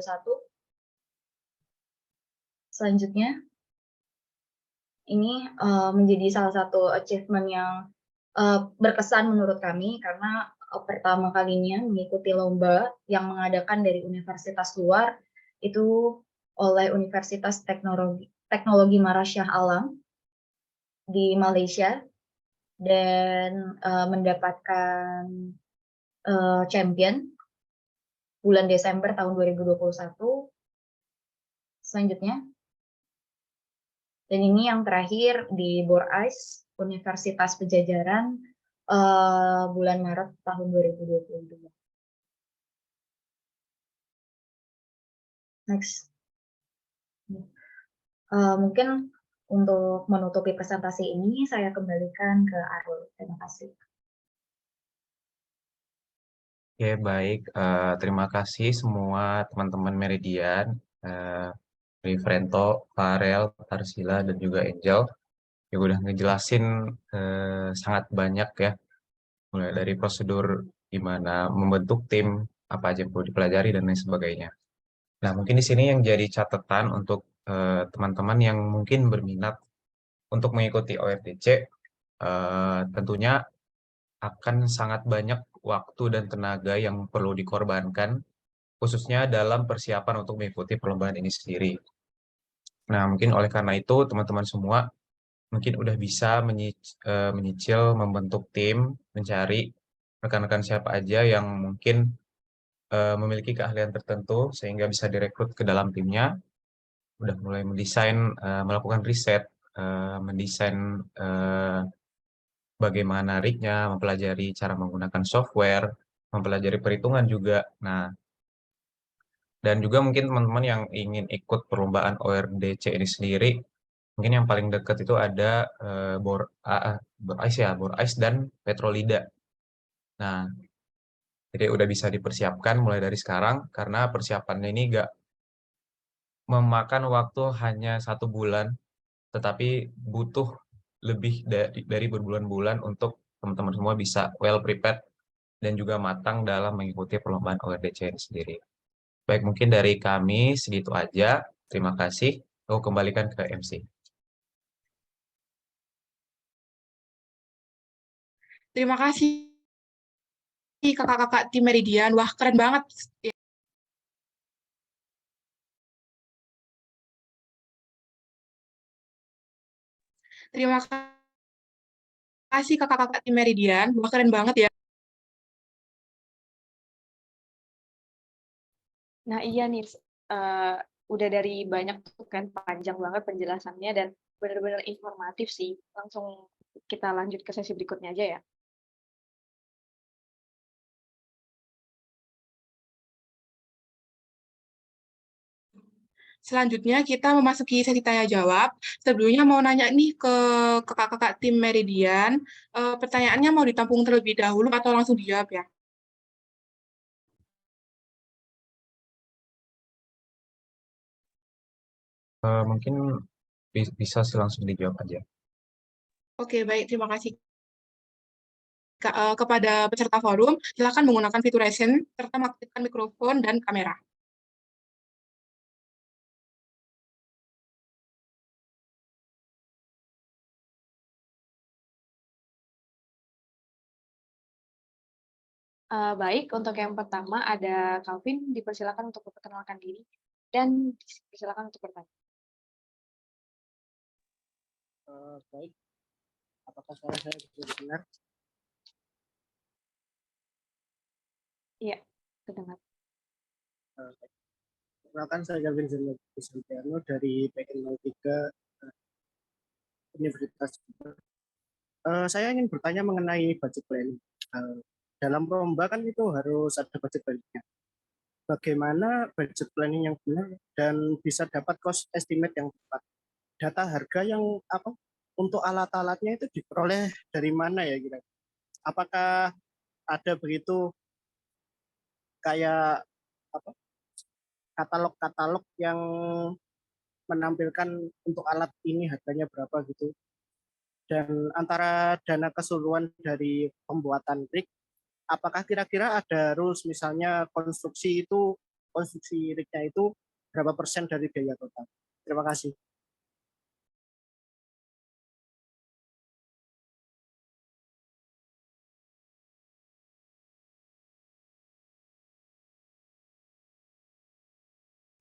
Selanjutnya ini menjadi salah satu achievement yang berkesan menurut kami karena pertama kalinya mengikuti lomba yang mengadakan dari universitas luar itu oleh Universitas Teknologi Marasyah Alam di Malaysia dan mendapatkan champion bulan Desember tahun 2021. Selanjutnya, dan ini yang terakhir di Borais Universitas Pajajaran bulan Maret tahun 2022. Next. Mungkin untuk menutupi presentasi ini saya kembalikan ke Arul. Terima kasih. Oke, baik. Terima kasih semua teman-teman Meridian, Frento, Farel, Tarsila, dan juga Angel yang udah ngejelasin sangat banyak ya, mulai dari prosedur gimana membentuk tim, apa aja yang perlu dipelajari dan lain sebagainya. Nah, mungkin di sini yang jadi catatan untuk teman-teman yang mungkin berminat untuk mengikuti ORDC, tentunya akan sangat banyak waktu dan tenaga yang perlu dikorbankan, khususnya dalam persiapan untuk mengikuti perlombaan ini sendiri. Nah, mungkin oleh karena itu, teman-teman semua mungkin udah bisa menyicil, membentuk tim, mencari rekan-rekan siapa aja yang mungkin memiliki keahlian tertentu sehingga bisa direkrut ke dalam timnya. Udah mulai mendesain, melakukan riset, mendesain bagaimana RIG-nya, mempelajari cara menggunakan software, mempelajari perhitungan juga. Nah, dan juga mungkin teman-teman yang ingin ikut perlombaan ORDC ini sendiri, mungkin yang paling dekat itu ada BorIce dan Petrolida. Nah, jadi udah bisa dipersiapkan mulai dari sekarang, karena persiapannya ini nggak memakan waktu hanya 1 bulan, tetapi butuh lebih dari berbulan-bulan untuk teman-teman semua bisa well prepared dan juga matang dalam mengikuti perlombaan ORDC ini sendiri. Baik, mungkin dari kami segitu aja. Terima kasih. Aku kembalikan ke MC. Terima kasih kakak-kakak tim Meridian. Wah, keren banget. Terima kasih kakak-kakak tim Meridian. Wah, keren banget ya. Nah iya nih, udah dari banyak tuh kan panjang banget penjelasannya dan benar-benar informatif sih. Langsung kita lanjut ke sesi berikutnya aja ya. Selanjutnya kita memasuki sesi tanya jawab. Sebelumnya mau nanya nih ke kakak-kakak tim Meridian, pertanyaannya mau ditampung terlebih dahulu atau langsung dijawab ya? Mungkin bisa sih langsung dijawab aja. Oke, baik. Terima kasih kepada peserta forum. Silakan menggunakan fitur raise hand serta mengaktifkan mikrofon dan kamera. Baik, untuk yang pertama ada Calvin, dipersilakan untuk memperkenalkan diri dan dipersilakan untuk bertanya. Baik, apakah suara saya bisa didengar? Iya, terdengar. Perkenalkan, saya Calvin Santiano dari PN03 Universitas. Saya ingin bertanya mengenai budget planning. dalam lomba kan itu harus ada budget planning-nya. Bagaimana budget planning yang benar dan bisa dapat cost estimate yang tepat. Data harga yang untuk alat-alatnya itu diperoleh dari mana ya kira-kira? Apakah ada begitu kayak katalog-katalog yang menampilkan untuk alat ini harganya berapa gitu? Dan antara dana keseluruhan dari pembuatan rig, apakah kira-kira ada rules misalnya konstruksi rignya itu berapa persen dari biaya total? Terima kasih.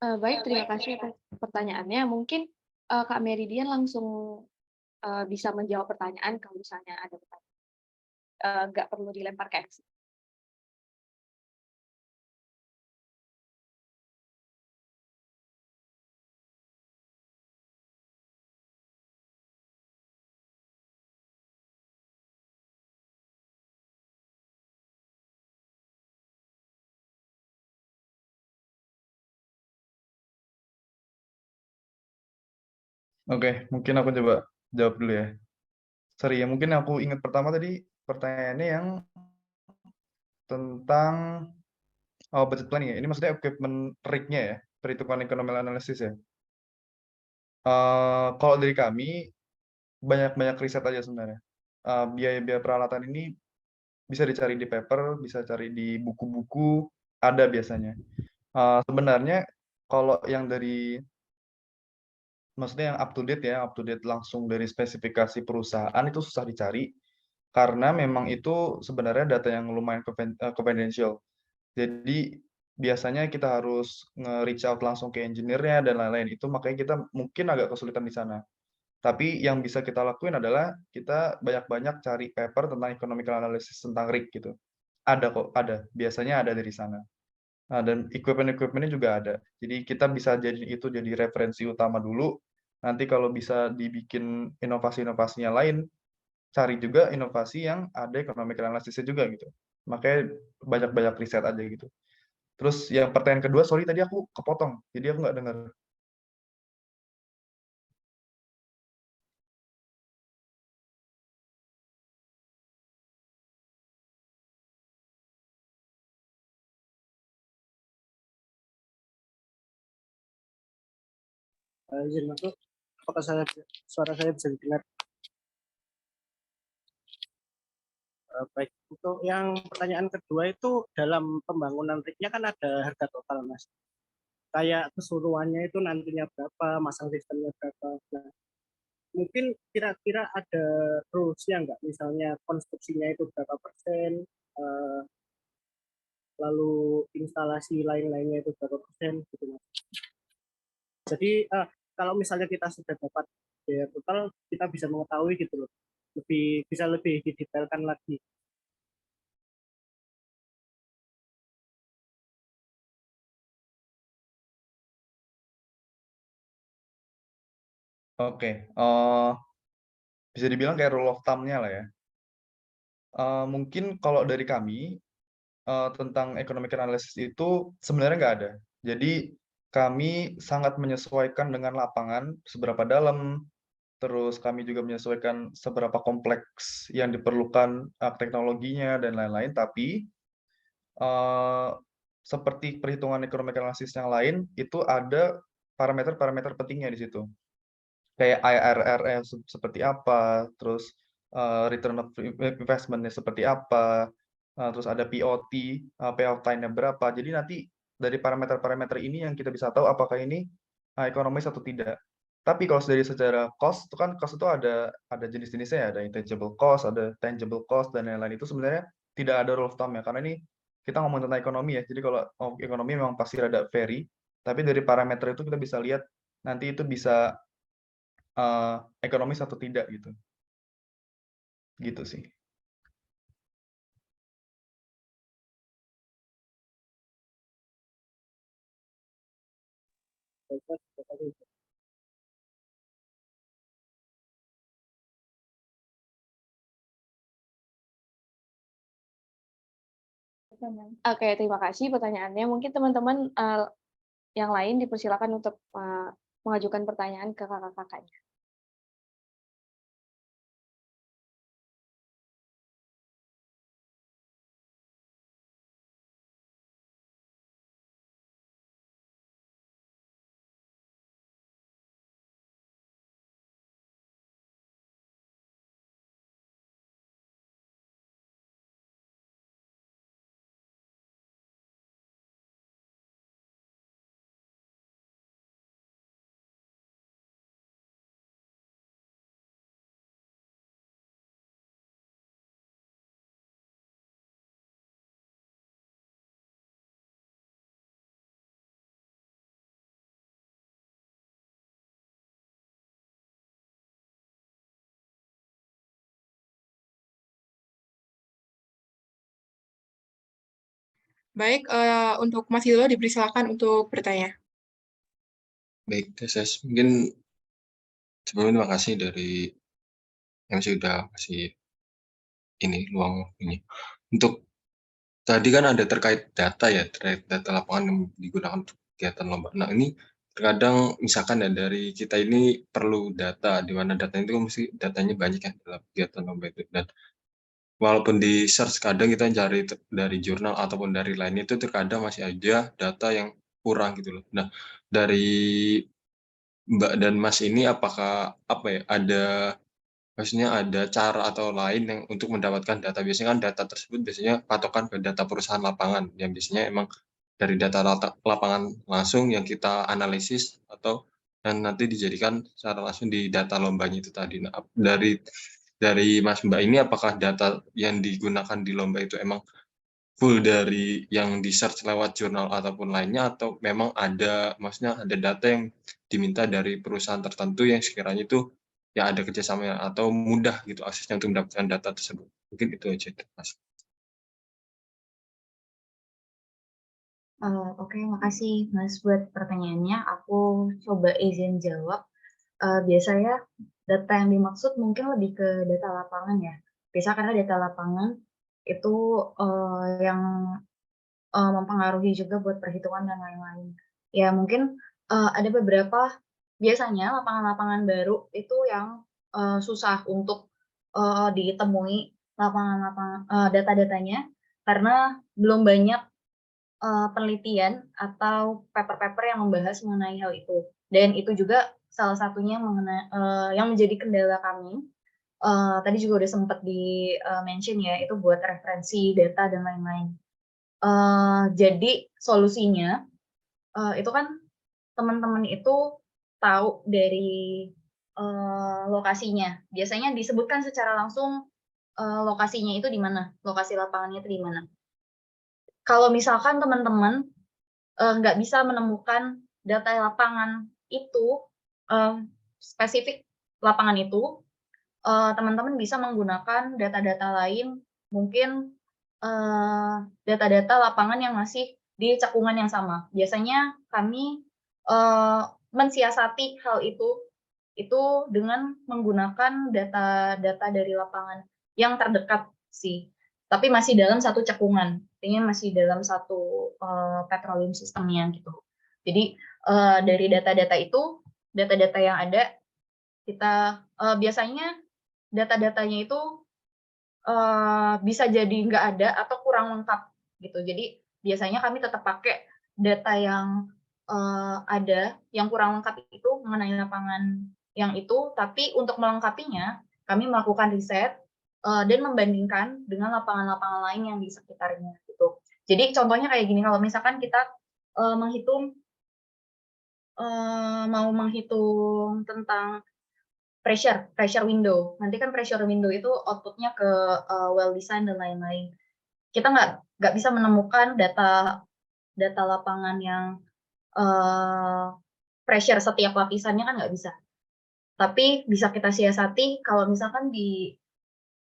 Baik, terima kasih atas pertanyaannya. Mungkin Kak Meridian langsung bisa menjawab pertanyaan kalau misalnya ada pertanyaan. Nggak perlu dilempar ke Excel. Oke, mungkin aku coba jawab dulu ya. Sorry ya, mungkin aku ingat pertama tadi pertanyaannya yang tentang budget planning ya. Ini maksudnya equipment rig-nya ya, perhitungan ekonomi analisis ya. Kalau dari kami banyak riset aja sebenarnya. Biaya-biaya peralatan ini bisa dicari di paper, bisa cari di buku-buku, ada biasanya. Sebenarnya kalau yang dari maksudnya yang up to date langsung dari spesifikasi perusahaan itu susah dicari karena memang itu sebenarnya data yang lumayan confidential. Jadi biasanya kita harus nge-reach out langsung ke engineer-nya dan lain-lain. Itu makanya kita mungkin agak kesulitan di sana. Tapi yang bisa kita lakuin adalah kita banyak-banyak cari paper tentang economical analysis tentang rig gitu. Ada kok, ada. Biasanya ada dari sana. Nah, dan equipment-equipment-nya juga ada. Jadi kita bisa jadi itu jadi referensi utama dulu. Nanti kalau bisa dibikin inovasi-inovasinya lain, cari juga inovasi yang ada economic analysis-nya juga gitu. Makanya banyak-banyak riset aja gitu. Terus yang pertanyaan kedua, sorry tadi aku kepotong, jadi aku nggak dengar. Izin masuk, apakah suara saya bisa didengar? Baik, untuk yang pertanyaan kedua itu dalam pembangunan rig-nya kan ada harga total, Mas. Kayak keseluruhannya itu nantinya berapa, masang sistemnya berapa. Nah, mungkin kira-kira ada rules-nya nggak? Misalnya konstruksinya itu berapa persen, lalu instalasi lain-lainnya itu berapa persen, gitu Mas. Jadi kalau misalnya kita sudah dapat biaya total, kita bisa mengetahui gitu loh, bisa lebih didetailkan lagi. Oke, bisa dibilang kayak rule of thumb-nya lah ya. Mungkin kalau dari kami, tentang economic analysis itu sebenarnya nggak ada. Jadi kami sangat menyesuaikan dengan lapangan, seberapa dalam, terus kami juga menyesuaikan seberapa kompleks yang diperlukan teknologinya dan lain-lain, tapi seperti perhitungan economic analysis yang lain, itu ada parameter-parameter pentingnya di situ. Kayak IRR-nya seperti apa, terus return of investment-nya seperti apa, terus ada POT, payoff time-nya berapa. Jadi nanti dari parameter-parameter ini yang kita bisa tahu apakah ini ekonomis atau tidak. Tapi kalau dari secara cost, itu kan cost itu ada jenis-jenisnya ya, ada intangible cost, ada tangible cost, dan lain-lain. Itu sebenarnya tidak ada rule of thumb-nya, karena ini kita ngomong tentang ekonomi ya, jadi kalau ekonomi memang pasti ada vary, tapi dari parameter itu kita bisa lihat nanti itu bisa ekonomis atau tidak gitu. Gitu sih. Baik, Mas. Terima kasih. Oke, terima kasih pertanyaannya. Mungkin teman-teman yang lain dipersilakan untuk mengajukan pertanyaan ke kakak-kakaknya. Baik, untuk Mas Hilo dipersilakan untuk bertanya. Baik, Teses. Mungkin sebelumnya terima kasih dari yang sudah kasih ini luang ini. Untuk tadi kan ada terkait data ya, terkait data lapangan yang digunakan untuk kegiatan lomba. Nah, ini terkadang misalkan ya dari kita ini perlu data, di mana data itu mesti datanya banyak ya dalam kegiatan lomba itu. Dan walaupun di search kadang kita cari dari jurnal ataupun dari lain itu terkadang masih ada data yang kurang gitu loh. Nah, dari Mbak dan Mas ini apakah apa ya, maksudnya ada cara atau lain yang untuk mendapatkan data? Biasanya kan data tersebut biasanya patokan ke data perusahaan lapangan, yang biasanya emang dari data lapangan langsung yang kita analisis atau dan nanti dijadikan secara langsung di data lombanya itu tadi. Nah, dari Mas Mbak ini apakah data yang digunakan di lomba itu emang full dari yang di-search lewat jurnal ataupun lainnya, atau memang ada maksudnya ada data yang diminta dari perusahaan tertentu yang sekiranya itu ya ada kerjasamanya atau mudah gitu aksesnya untuk mendapatkan data tersebut? Mungkin itu aja, Mas. Oke, makasih Mas buat pertanyaannya. Aku coba izin jawab. Biasanya data yang dimaksud mungkin lebih ke data lapangan ya. Biasa karena data lapangan itu yang mempengaruhi juga buat perhitungan dan lain-lain. Ya mungkin ada beberapa, biasanya lapangan-lapangan baru itu yang susah untuk ditemui data-datanya karena belum banyak penelitian atau paper-paper yang membahas mengenai hal itu. Dan itu juga salah satunya yang menjadi kendala kami. Tadi juga udah sempat di-mention ya, itu buat referensi data dan lain-lain. Jadi solusinya itu kan teman-teman itu tahu dari lokasinya. Biasanya disebutkan secara langsung lokasinya itu di mana, lokasi lapangannya itu di mana. Kalau misalkan teman-teman nggak bisa menemukan data lapangan itu, spesifik lapangan itu, teman-teman bisa menggunakan data-data lain, mungkin data-data lapangan yang masih di cekungan yang sama. Biasanya kami mensiasati hal itu dengan menggunakan data-data dari lapangan yang terdekat sih, tapi masih dalam satu cekungan, artinya masih dalam satu petroleum sistemnya gitu. Jadi dari data-data itu, data-data yang ada, kita biasanya data-datanya itu bisa jadi nggak ada atau kurang lengkap gitu. Jadi biasanya kami tetap pakai data yang ada, yang kurang lengkap itu mengenai lapangan yang itu, tapi untuk melengkapinya kami melakukan riset dan membandingkan dengan lapangan-lapangan lain yang di sekitarnya gitu. Jadi contohnya kayak gini, kalau misalkan kita mau menghitung tentang pressure window. Nanti kan pressure window itu outputnya ke well design dan lain-lain. Kita nggak bisa menemukan data lapangan yang pressure setiap lapisannya, kan nggak bisa. Tapi bisa kita siasati kalau misalkan di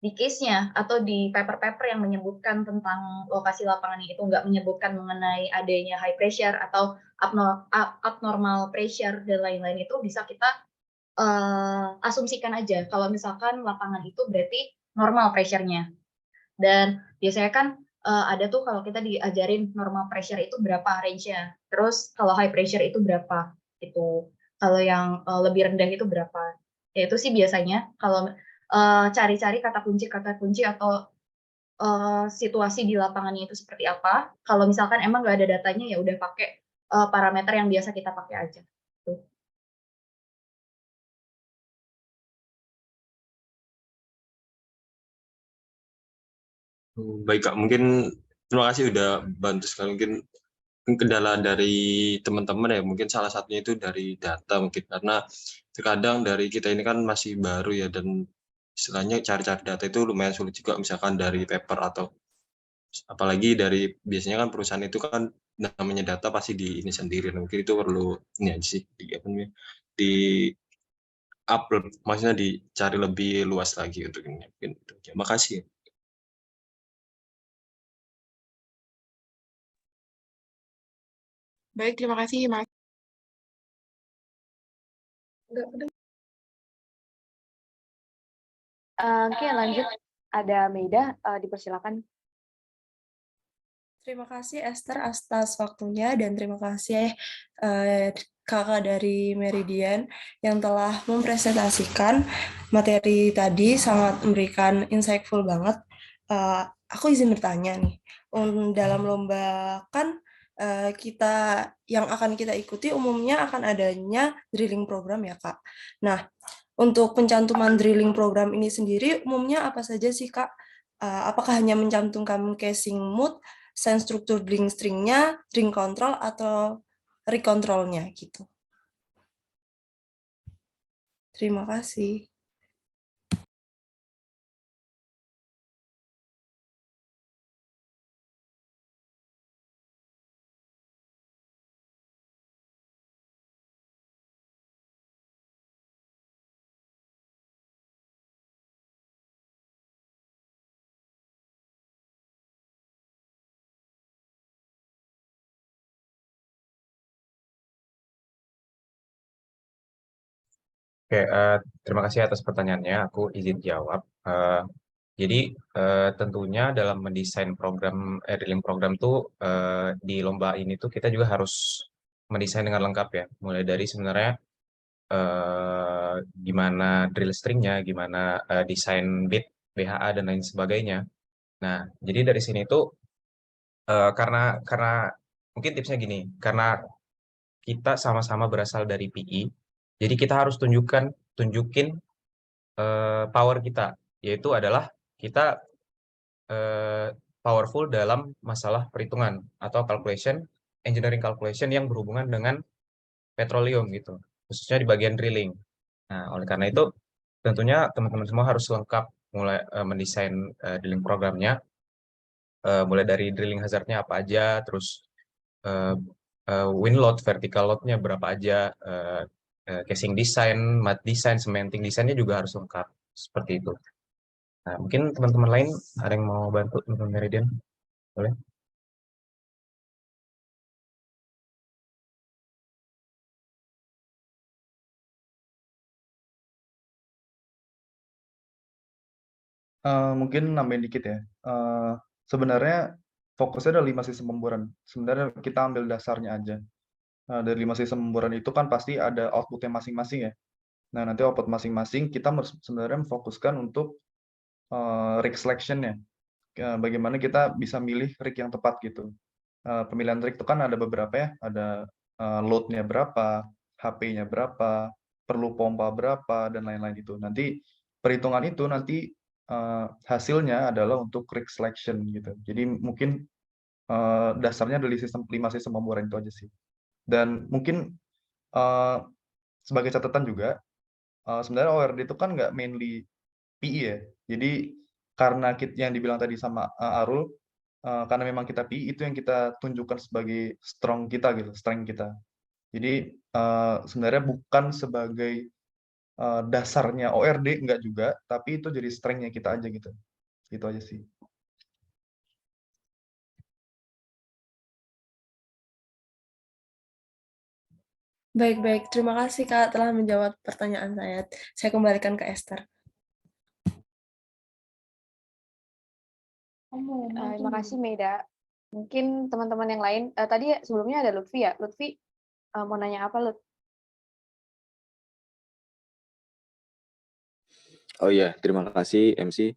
case-nya atau di paper-paper yang menyebutkan tentang lokasi lapangannya itu nggak menyebutkan mengenai adanya high pressure atau abnormal pressure dan lain-lain, itu bisa kita asumsikan aja kalau misalkan lapangan itu berarti normal pressure-nya. Dan biasanya kan ada tuh kalau kita diajarin normal pressure itu berapa range-nya, terus kalau high pressure itu berapa, itu kalau yang lebih rendah itu berapa. Ya itu sih biasanya kalau cari-cari kata kunci atau situasi di lapangannya itu seperti apa. Kalau misalkan emang nggak ada datanya, ya udah pakai parameter yang biasa kita pakai aja. Tuh. Baik Kak, mungkin terima kasih udah bantu sekali. Mungkin kendala dari teman-teman ya, mungkin salah satunya itu dari data mungkin, karena terkadang dari kita ini kan masih baru ya, dan istilahnya cari-cari data itu lumayan sulit juga, misalkan dari paper atau apalagi dari biasanya kan perusahaan itu kan namanya data pasti di ini sendiri. Nah, mungkin itu perlu ini aja sih di apa namanya, di upload, maksudnya dicari lebih luas lagi untuk ini. Mungkin itu aja. Makasih. Baik, terima kasih Mas. Oke, lanjut. Ada Meida, dipersilakan. Terima kasih Esther atas waktunya, dan terima kasih kakak dari Meridian yang telah mempresentasikan materi tadi, sangat memberikan insightful banget. Aku izin bertanya nih, dalam lomba kan kita yang akan kita ikuti umumnya akan adanya drilling program ya Kak. Nah, untuk pencantuman drilling program ini sendiri umumnya apa saja sih Kak? Apakah hanya mencantumkan casing mood, sense struktur drilling stringnya, ring control, atau recontrolnya gitu? Terima kasih. Oke, terima kasih atas pertanyaannya. Aku izin jawab. Jadi tentunya dalam mendesain program drilling program tuh di lomba ini tuh kita juga harus mendesain dengan lengkap ya. Mulai dari sebenarnya gimana drill stringnya, gimana desain bit, BHA dan lain sebagainya. Nah, jadi dari sini tuh karena mungkin tipsnya gini, karena kita sama-sama berasal dari PI, jadi kita harus tunjukin power kita, yaitu adalah kita powerful dalam masalah perhitungan atau engineering calculation yang berhubungan dengan petroleum gitu, khususnya di bagian drilling. Nah, oleh karena itu tentunya teman-teman semua harus lengkap mulai mendesain drilling programnya, mulai dari drilling hazardnya apa aja, terus wind load, vertical loadnya berapa aja, casing design, mat design, cementing desainnya juga harus lengkap seperti itu. Nah, mungkin teman-teman lain ada yang mau bantu teman-teman Meridian? Boleh? Mungkin nambahin dikit ya. Sebenarnya fokusnya ada 5 sistem pemboran. Sebenarnya kita ambil dasarnya aja. Dari 5 sistem pemboran itu kan pasti ada outputnya masing-masing ya. Nah, nanti output masing-masing kita sebenarnya memfokuskan untuk rig selection-nya. Bagaimana kita bisa milih rig yang tepat gitu. Pemilihan rig itu kan ada beberapa ya. Ada load-nya berapa, HP-nya berapa, perlu pompa berapa, dan lain-lain itu. Nanti perhitungan itu nanti hasilnya adalah untuk rig selection gitu. Jadi mungkin dasarnya dari 5 sistem pemboran itu aja sih. Dan mungkin sebagai catatan juga, sebenarnya ORD itu kan nggak mainly PI ya. Jadi karena yang dibilang tadi sama Arul, karena memang kita PI, itu yang kita tunjukkan sebagai strength kita. Jadi sebenarnya bukan sebagai dasarnya ORD, enggak juga, tapi itu jadi strength-nya kita aja gitu. Itu aja sih. Baik-baik, terima kasih Kak telah menjawab pertanyaan saya. Saya kembalikan ke Esther. Terima kasih Meda. Mungkin teman-teman yang lain, tadi sebelumnya ada Lutfi ya. Lutfi mau nanya apa, Lut? Oh iya, terima kasih MC.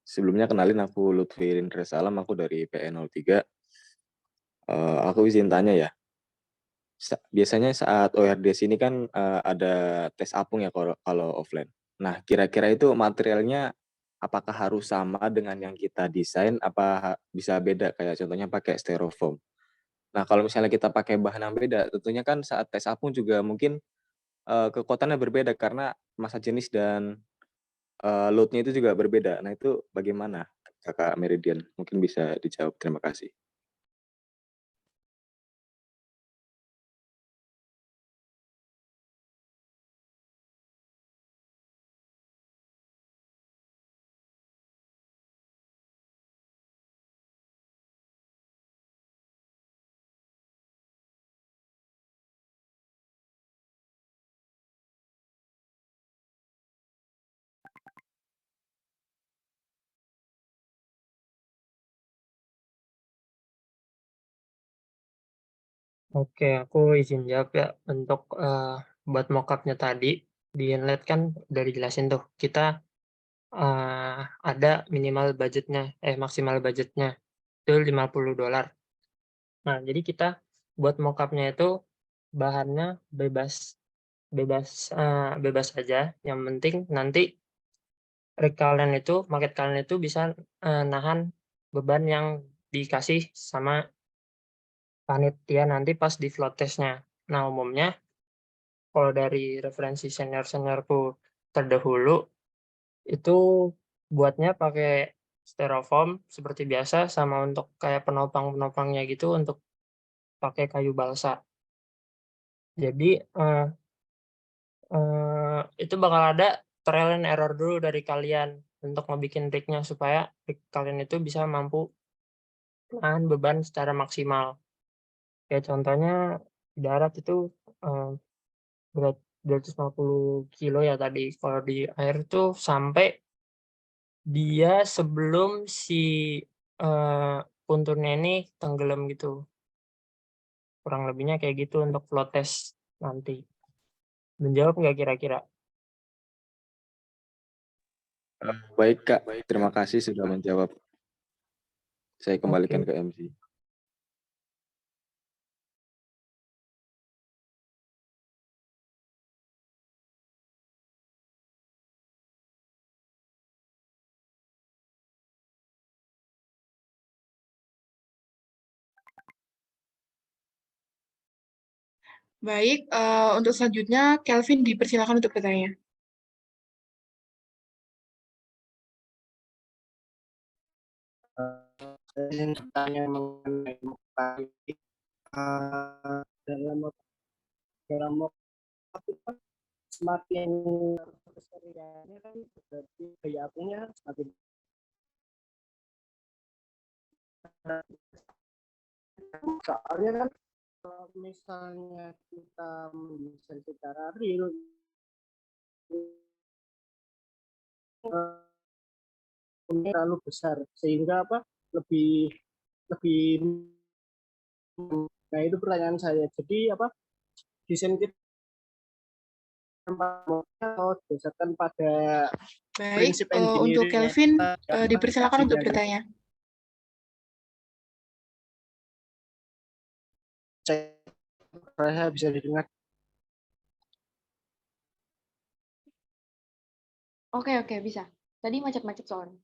Sebelumnya kenalin aku Lutfi Rindra Salam, aku dari PN03. Aku izin tanya ya. Biasanya saat ORD sini kan ada tes apung ya kalau offline. Nah, kira-kira itu materialnya apakah harus sama dengan yang kita desain, apa bisa beda kayak contohnya pakai styrofoam. Nah, kalau misalnya kita pakai bahan yang beda, tentunya kan saat tes apung juga mungkin kekuatannya berbeda karena massa jenis dan load-nya itu juga berbeda. Nah, itu bagaimana, Kakak Meridian? Mungkin bisa dijawab. Terima kasih. Oke, aku izin jawab ya. Untuk buat mockupnya tadi di inlet kan udah dijelasin tuh. Kita ada minimal budgetnya, maksimal budgetnya itu $50. Nah, jadi kita buat mockupnya itu bahannya bebas bebas bebas aja. Yang penting nanti rig kalian itu, market kalian itu bisa nahan beban yang dikasih sama panitia nanti pas di float testnya. Nah, umumnya kalau dari referensi senior-seniorku terdahulu itu buatnya pakai styrofoam seperti biasa, sama untuk kayak penopang-penopangnya gitu untuk pakai kayu balsa. Jadi itu bakal ada trial and error dulu dari kalian untuk ngebikin rig-nya supaya rig kalian itu bisa mampu nahan beban secara maksimal. Ya contohnya di darat itu berat 250 kilo ya tadi. Kalau di air itu sampai dia sebelum si punturnya ini tenggelam gitu. Kurang lebihnya kayak gitu untuk float test nanti. Menjawab nggak kira-kira? Baik, Kak. Terima kasih sudah menjawab. Saya kembalikan Oke. ke MC. Baik, untuk selanjutnya Kelvin dipersilakan untuk bertanya. Saya ingin bertanya mengenai dalam waktu semakin keseriannya kan berarti gaya apinya semakin soalnya kan kalau misalnya kita mendesain secara real terlalu besar sehingga apa lebih nah itu pertanyaan saya, jadi apa desain kita atau berdasarkan pada Baik, prinsip untuk engineering Kelvin dipersilakan untuk bertanya. Saya bisa didengar. Oke, bisa. Tadi macet-macet soalnya.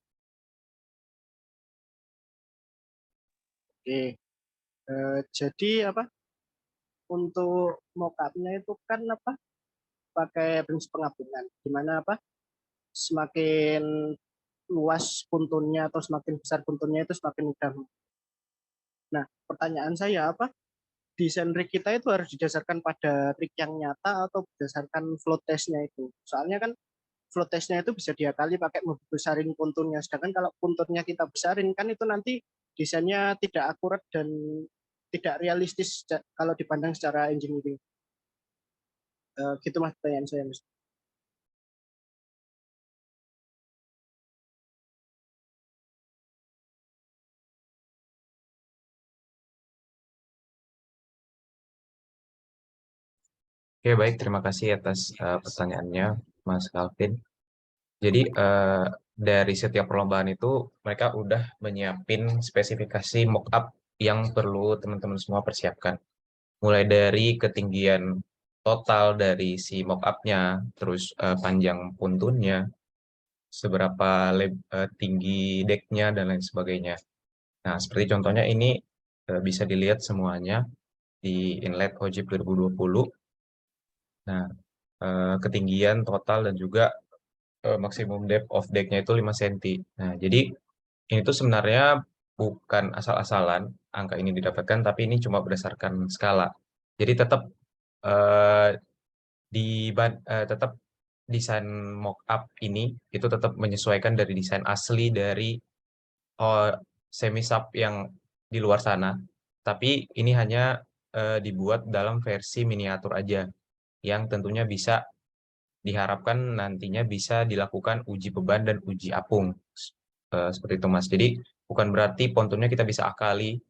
Oke, jadi apa untuk mockupnya itu kan apa pakai prinsip penggabungan, di mana apa semakin luas punturnya atau semakin besar punturnya itu semakin mudah. Nah, pertanyaan saya apa desain rig kita itu harus didasarkan pada rig yang nyata atau berdasarkan float testnya itu? Soalnya kan float testnya itu bisa diakali pakai membesarin punturnya, sedangkan kalau punturnya kita besarin kan itu nanti desainnya tidak akurat dan tidak realistis kalau dipandang secara engineering. Gitu mas pertanyaan saya mas. Oke, baik. Terima kasih atas pertanyaannya, Mas Calvin. Jadi dari setiap perlombaan itu mereka udah menyiapin spesifikasi mockup yang perlu teman-teman semua persiapkan. Mulai dari ketinggian total dari si mockupnya, terus panjang puntunnya, seberapa tinggi decknya dan lain sebagainya. Nah, seperti contohnya ini bisa dilihat semuanya di Inlet Ojib 2020. Nah, ketinggian total dan juga maksimum depth of deck-nya itu 5 cm. Nah, jadi ini tuh sebenarnya bukan asal-asalan angka ini didapatkan, tapi ini cuma berdasarkan skala. Jadi tetap eh, tetap desain mockup ini itu tetap menyesuaikan dari desain asli dari semi sub yang di luar sana. Tapi ini hanya dibuat dalam versi miniatur aja, yang tentunya bisa diharapkan nantinya bisa dilakukan uji beban dan uji apung. Seperti itu, Mas. Jadi bukan berarti pontunnya kita bisa akali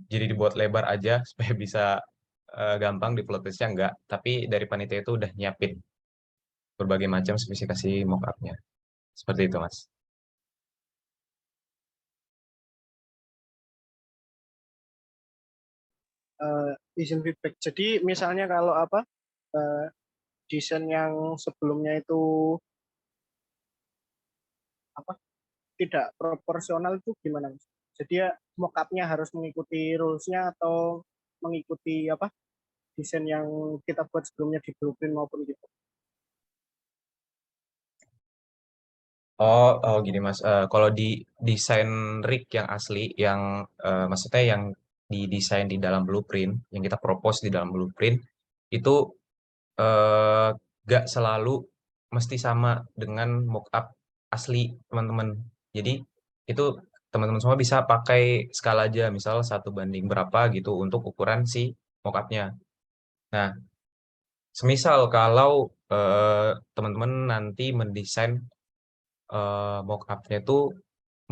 jadi dibuat lebar aja supaya bisa gampang di plot testnya enggak, tapi dari panitia itu udah nyiapin berbagai macam spesifikasi mock-up-nya. Seperti itu, Mas. Izin feedback. Jadi misalnya kalau desain yang sebelumnya itu tidak proporsional itu gimana, Mas? Jadi ya mock-up-nya harus mengikuti rules-nya atau mengikuti desain yang kita buat sebelumnya di blueprint maupun gitu. Oh, gini Mas. Kalau di desain rig yang asli, yang maksudnya yang didesain di dalam blueprint, yang kita propose di dalam blueprint, itu gak selalu mesti sama dengan mockup asli teman-teman. Jadi itu teman-teman semua bisa pakai skala aja, misal 1 banding berapa gitu untuk ukuran si mockupnya. Nah, semisal kalau teman-teman nanti mendesain mockupnya itu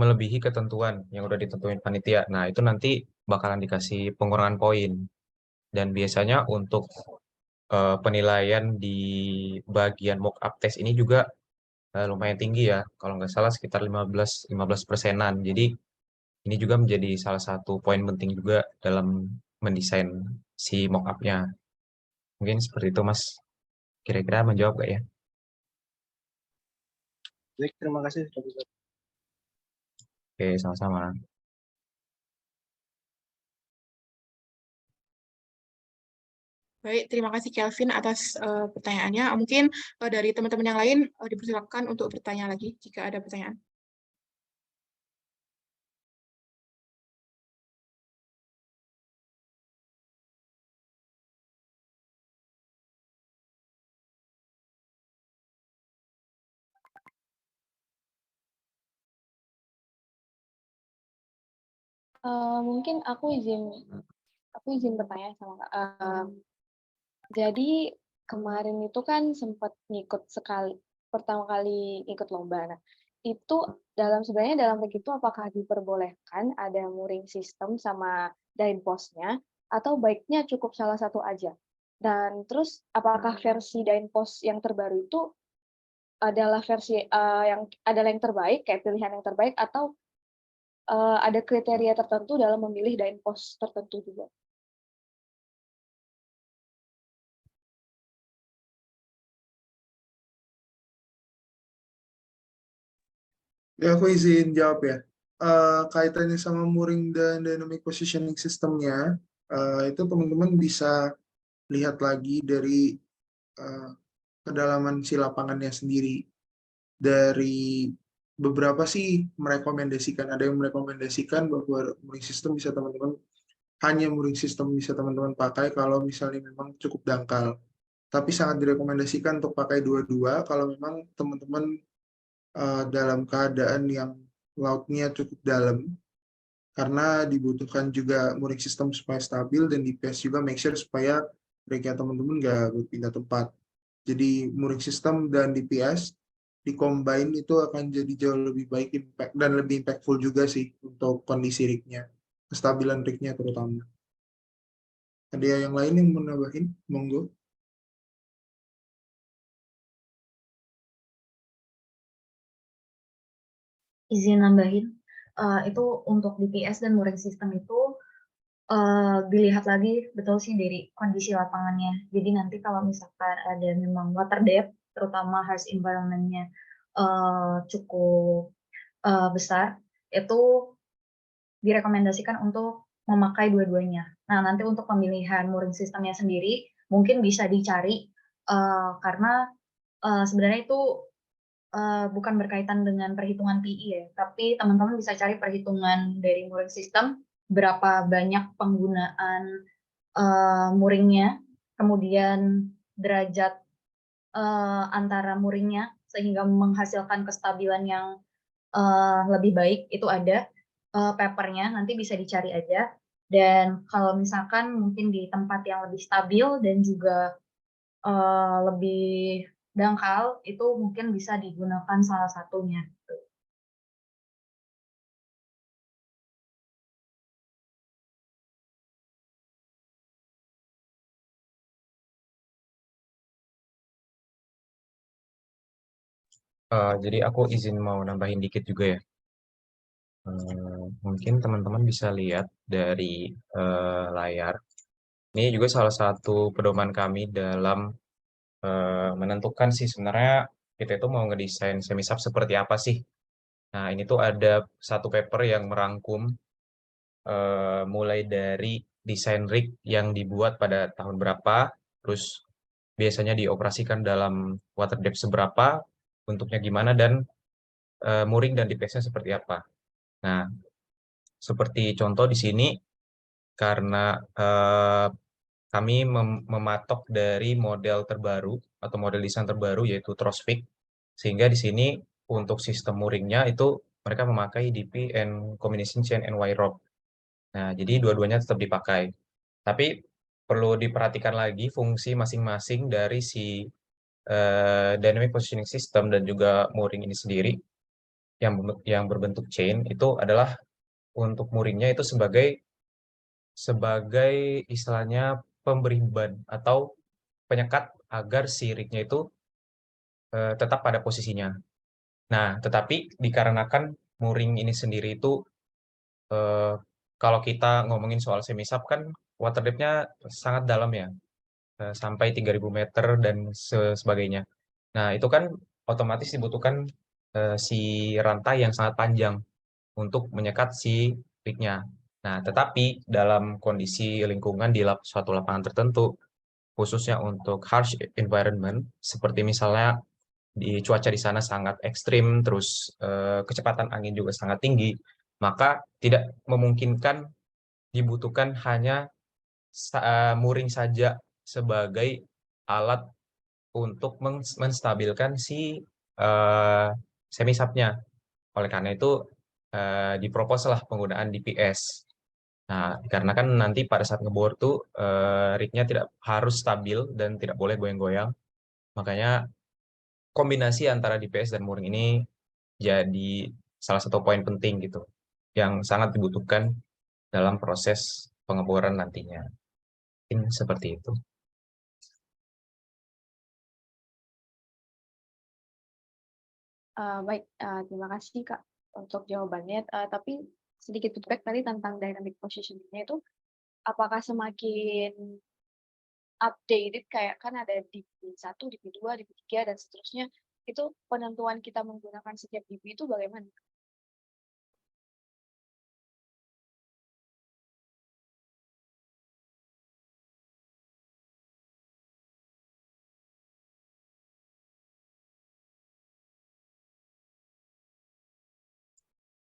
melebihi ketentuan yang udah ditentuin panitia. Nah, itu nanti bakalan dikasih pengurangan poin. Dan biasanya untuk penilaian di bagian mockup test ini juga lumayan tinggi ya. Kalau nggak salah sekitar 15%-an. Jadi ini juga menjadi salah satu poin penting juga dalam mendesain si mockupnya. Mungkin seperti itu, Mas. Kira-kira menjawab nggak ya? Baik, terima kasih sudah bisa. Oke, sama-sama. Baik, terima kasih Kelvin atas pertanyaannya. Mungkin dari teman-teman yang lain dipersilakan untuk bertanya lagi jika ada pertanyaan. Mungkin aku izin bertanya sama Kak. Jadi kemarin itu kan sempat ngikut pertama kali ikut lomba. Nah, itu sebenarnya dalam rig itu apakah diperbolehkan ada mooring system sama dyne post-nya atau baiknya cukup salah satu aja? Dan terus apakah versi dyne post yang terbaru itu adalah versi yang terbaik, kayak pilihan yang terbaik, atau ada kriteria tertentu dalam memilih dyne post tertentu juga? Ya, aku izin jawab ya. Kaitannya sama mooring dan dynamic positioning systemnya, itu teman-teman bisa lihat lagi dari kedalaman si lapangannya sendiri. Dari beberapa sih merekomendasikan, ada yang merekomendasikan bahwa mooring system bisa teman-teman pakai kalau misalnya memang cukup dangkal. Tapi sangat direkomendasikan untuk pakai dua-dua kalau memang teman-teman dalam keadaan yang lautnya cukup dalam, karena dibutuhkan juga mooring system supaya stabil, dan DPS juga make sure supaya mereka teman-teman nggak berpindah tempat. Jadi mooring system dan DPS di-combine itu akan jadi jauh lebih baik impact dan lebih impactful juga sih untuk kondisi rig-nya, kestabilan rig-nya terutama. Ada yang lain yang mau nambahin? Monggo. izin nambahin, itu untuk DPS dan mooring system itu dilihat lagi betul sih dari kondisi lapangannya. Jadi nanti kalau misalkan ada memang water depth, terutama harsh environment-nya cukup besar, itu direkomendasikan untuk memakai dua-duanya. Nah, nanti untuk pemilihan mooring systemnya sendiri mungkin bisa dicari karena sebenarnya itu bukan berkaitan dengan perhitungan PI ya, tapi teman-teman bisa cari perhitungan dari mooring system, berapa banyak penggunaan mooringnya, kemudian derajat antara mooringnya sehingga menghasilkan kestabilan yang lebih baik, itu ada papernya, nanti bisa dicari aja. Dan kalau misalkan mungkin di tempat yang lebih stabil dan juga lebih dangkal, itu mungkin bisa digunakan salah satunya. Jadi aku izin mau nambahin dikit juga ya. Mungkin teman-teman bisa lihat dari layar. Ini juga salah satu pedoman kami dalam menentukan sih sebenarnya kita itu mau ngedesain semisap seperti apa sih. Nah, ini tuh ada satu paper yang merangkum mulai dari desain rig yang dibuat pada tahun berapa, terus biasanya dioperasikan dalam water depth seberapa, bentuknya gimana, dan mooring dan DPS-nya seperti apa. Nah, seperti contoh di sini, karena kami mematok dari model terbaru atau model desain terbaru yaitu Trosvik, sehingga di sini untuk sistem mooringnya itu mereka memakai DP and combination chain and wire rope. Nah, jadi dua-duanya tetap dipakai. Tapi perlu diperhatikan lagi fungsi masing-masing dari si dynamic positioning system dan juga mooring ini sendiri yang berbentuk chain itu adalah untuk mooringnya itu sebagai istilahnya pemberi beban atau penyekat agar si rignya itu tetap pada posisinya. Nah, tetapi dikarenakan mooring ini sendiri itu kalau kita ngomongin soal semisap kan water depth-nya sangat dalam ya, sampai 3.000 meter dan sebagainya. Nah, itu kan otomatis dibutuhkan si rantai yang sangat panjang untuk menyekat si rignya. Nah, tetapi dalam kondisi lingkungan di suatu lapangan tertentu, khususnya untuk harsh environment, seperti misalnya di cuaca di sana sangat ekstrim, terus kecepatan angin juga sangat tinggi, maka tidak memungkinkan dibutuhkan hanya mooring saja sebagai alat untuk menstabilkan si semisapnya. Oleh karena itu diproposlah penggunaan DPS. Nah, karena kan nanti pada saat ngebor tuh rignya tidak harus stabil dan tidak boleh goyang-goyang. Makanya kombinasi antara DPS dan mooring ini jadi salah satu poin penting gitu yang sangat dibutuhkan dalam proses pengeboran nantinya. Mungkin seperti itu. Baik, terima kasih Kak untuk jawabannya. Tapi sedikit feedback tadi tentang dynamic positioning-nya itu, apakah semakin updated kayak kan ada DP1, DP2, DP3 dan seterusnya, itu penentuan kita menggunakan setiap DP itu bagaimana?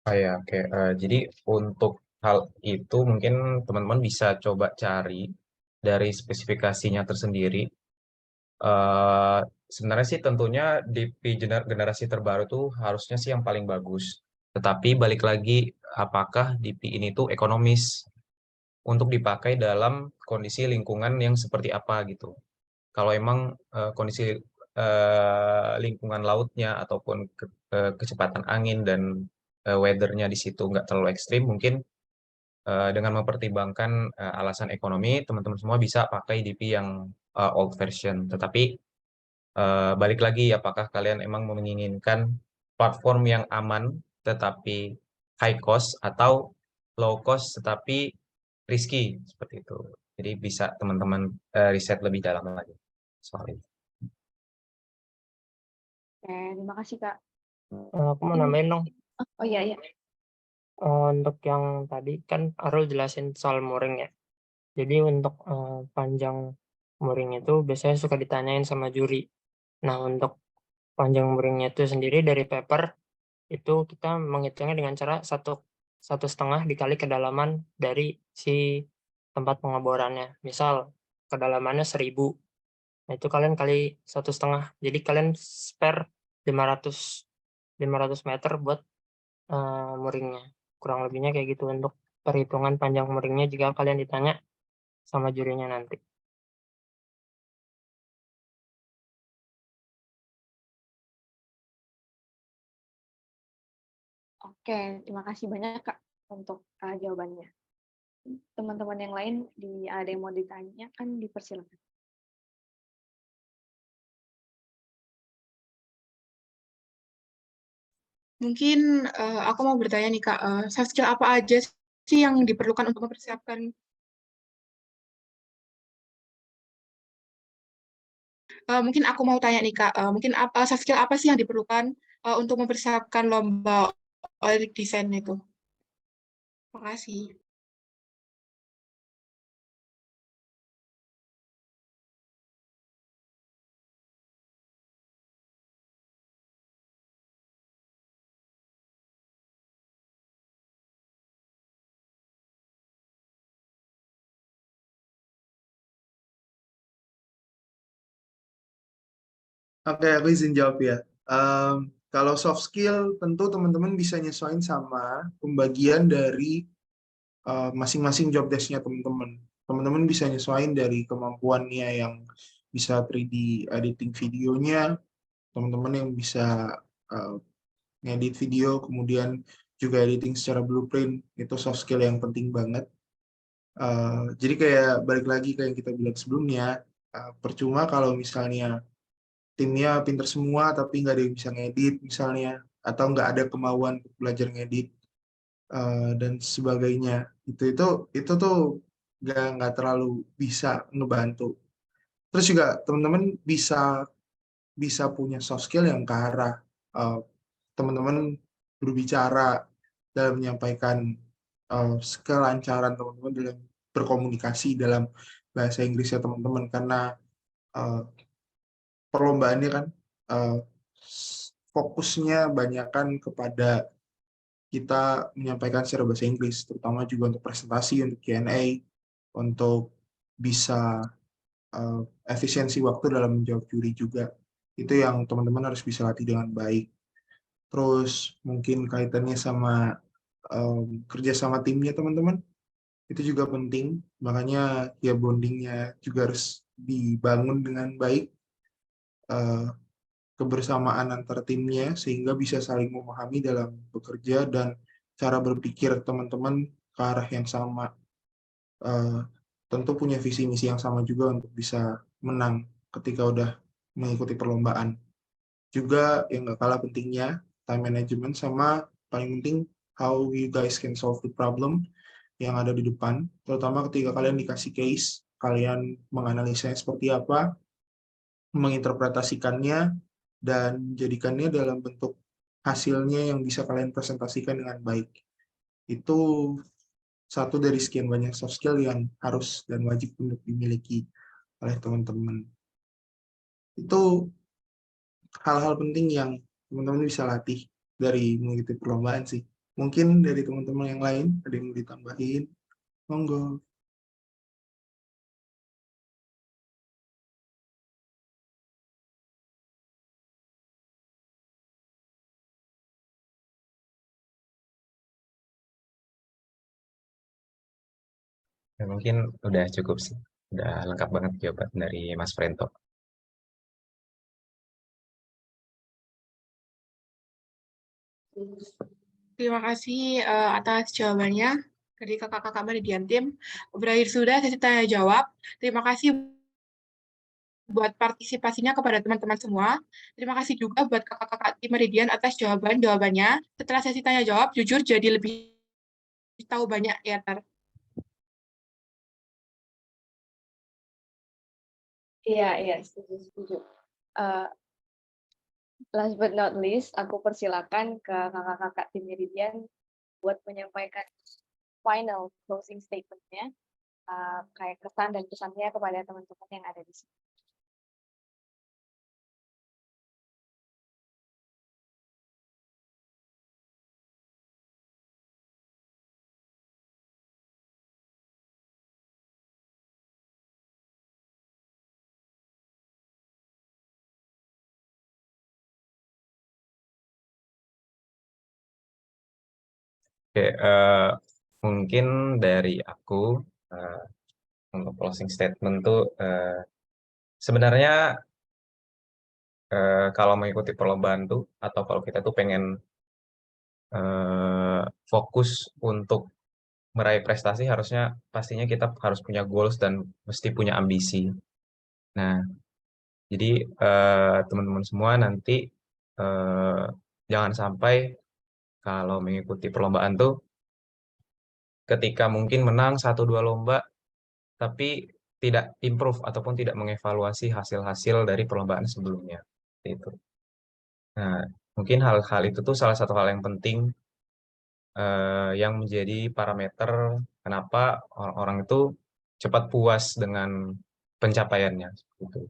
Ya, oke. Jadi untuk hal itu mungkin teman-teman bisa coba cari dari spesifikasinya tersendiri. Sebenarnya sih tentunya DP generasi terbaru tuh harusnya sih yang paling bagus. Tetapi balik lagi, apakah DP ini tuh ekonomis untuk dipakai dalam kondisi lingkungan yang seperti apa gitu. Kalau emang kondisi lingkungan lautnya ataupun kecepatan angin dan weather-nya di situ nggak terlalu ekstrim, mungkin dengan mempertimbangkan alasan ekonomi, teman-teman semua bisa pakai DP yang old version. Tetapi balik lagi, apakah kalian emang menginginkan platform yang aman tetapi high cost atau low cost tetapi risky seperti itu. Jadi bisa teman-teman riset lebih dalam lagi soal itu. Oke, terima kasih Kak. Aku mau nambahin dong. Oh iya, iya. Untuk yang tadi kan Arul jelasin soal mooring ya. Jadi untuk panjang mooring itu biasanya suka ditanyain sama juri. Nah, untuk panjang mooringnya itu sendiri dari paper itu kita menghitungnya dengan cara 1,5 dikali kedalaman dari si tempat pengeborannya. Misal kedalamannya 1.000. Nah, itu kalian kali 1,5. Jadi kalian spare 500 meter buat mooringnya. Kurang lebihnya kayak gitu untuk perhitungan panjang mooringnya jika kalian ditanya sama jurinya nanti. Oke, terima kasih banyak Kak untuk jawabannya. Teman-teman yang lain ada yang mau ditanya kan dipersilakan. Mungkin aku mau bertanya nih Kak, soft skill apa aja sih yang diperlukan untuk mempersiapkan mungkin aku mau tanya nih Kak, mungkin soft skill apa sih yang diperlukan untuk mempersiapkan lomba oil design itu? Terima kasih. Oke, aku izin jawab ya. Kalau soft skill, tentu teman-teman bisa nyesuaiin sama pembagian dari masing-masing job desk-nya teman-teman. Teman-teman bisa nyesuaiin dari kemampuannya yang bisa 3D editing videonya, teman-teman yang bisa ngedit video, kemudian juga editing secara blueprint, itu soft skill yang penting banget. Jadi kayak balik lagi kayak yang kita bilang sebelumnya, percuma kalau misalnya timnya pinter semua tapi nggak ada yang bisa ngedit misalnya, atau nggak ada kemauan untuk belajar ngedit dan sebagainya. Itu tuh nggak terlalu bisa ngebantu. Terus juga teman-teman bisa punya soft skill yang ke arah teman-teman berbicara dalam menyampaikan kelancaran teman-teman dalam berkomunikasi dalam bahasa Inggrisnya teman-teman, karena perlombaannya kan fokusnya banyakkan kepada kita menyampaikan secara bahasa Inggris, terutama juga untuk presentasi, untuk Q&A, untuk bisa efisiensi waktu dalam menjawab juri juga. Itu yang teman-teman harus bisa latih dengan baik. Terus mungkin kaitannya sama kerja sama timnya teman-teman, itu juga penting. Makanya ya bondingnya juga harus dibangun dengan baik. Kebersamaan antar timnya sehingga bisa saling memahami dalam bekerja dan cara berpikir teman-teman ke arah yang sama. Tentu punya visi misi yang sama juga untuk bisa menang ketika udah mengikuti perlombaan. Juga yang gak kalah pentingnya time management, sama paling penting how you guys can solve the problem yang ada di depan, terutama ketika kalian dikasih case, kalian menganalisanya seperti apa, menginterpretasikannya, dan menjadikannya dalam bentuk hasilnya yang bisa kalian presentasikan dengan baik. Itu satu dari sekian banyak soft skill yang harus dan wajib untuk dimiliki oleh teman-teman. Itu hal-hal penting yang teman-teman bisa latih dari mengikuti perlombaan sih. Mungkin dari teman-teman yang lain ada yang mau ditambahin, monggo. Ya, mungkin udah cukup sih. Udah lengkap banget jawaban dari Mas Frento. Terima kasih atas jawabannya dari kakak-kakak Meridian Team. Berakhir sudah sesi tanya jawab. Terima kasih buat partisipasinya kepada teman-teman semua. Terima kasih juga buat kakak-kakak tim Meridian atas jawabannya. Setelah sesi tanya jawab, jujur jadi lebih tahu banyak ya, Tar. Iya, setuju. Last but not least, aku persilakan ke kakak-kakak tim Meridian buat menyampaikan final closing statement-nya, kayak kesan dan pesannya kepada teman-teman yang ada di sini. Oke, mungkin dari aku untuk closing statement tuh sebenarnya kalau mengikuti perlombaan tuh atau kalau kita tuh pengen fokus untuk meraih prestasi harusnya pastinya kita harus punya goals dan mesti punya ambisi. Nah, jadi teman-teman semua nanti jangan sampai kalau mengikuti perlombaan tuh ketika mungkin menang 1-2 lomba tapi tidak improve ataupun tidak mengevaluasi hasil-hasil dari perlombaan sebelumnya. Itu. Nah, mungkin hal-hal itu tuh salah satu hal yang penting yang menjadi parameter kenapa orang-orang itu cepat puas dengan pencapaiannya. Gitu.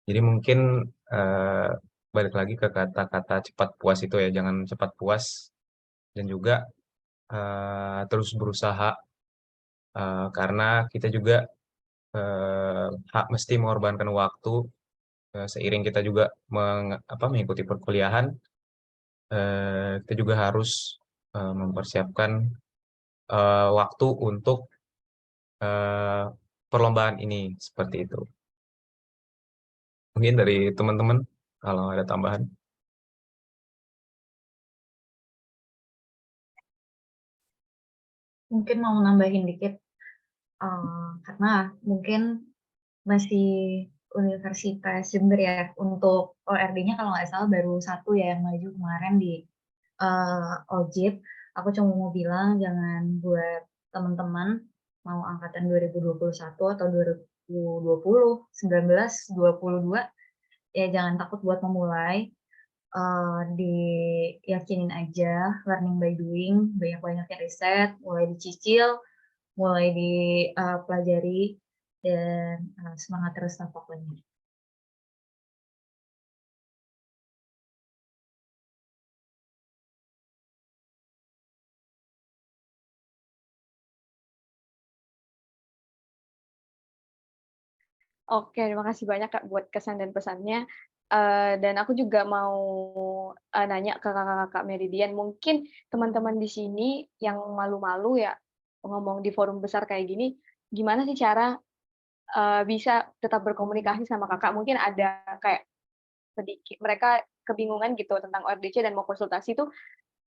Jadi mungkin balik lagi ke kata-kata cepat puas itu ya, jangan cepat puas dan juga terus berusaha karena kita juga mesti mengorbankan waktu seiring kita juga mengikuti perkuliahan, kita juga harus mempersiapkan waktu untuk perlombaan ini seperti itu. Mungkin dari teman-teman kalau ada tambahan. Mungkin mau nambahin dikit, karena mungkin masih Universitas Jember ya, untuk ORD-nya kalau nggak salah baru 1 ya yang maju kemarin di OJIP. Aku cuma mau bilang jangan buat teman-teman mau angkatan 2021 atau 2020, 19, 22, ya jangan takut buat memulai. Diyakinin aja, learning by doing, banyak-banyakin riset, mulai dicicil, mulai dipelajari, dan semangat terus lah pokoknya. Oke, terima kasih banyak Kak buat kesan dan pesannya. Dan aku juga mau nanya ke kakak-kakak Meridian, mungkin teman-teman di sini yang malu-malu ya ngomong di forum besar kayak gini, gimana sih cara bisa tetap berkomunikasi sama kakak? Mungkin ada kayak sedikit mereka kebingungan gitu tentang ORDC dan mau konsultasi tuh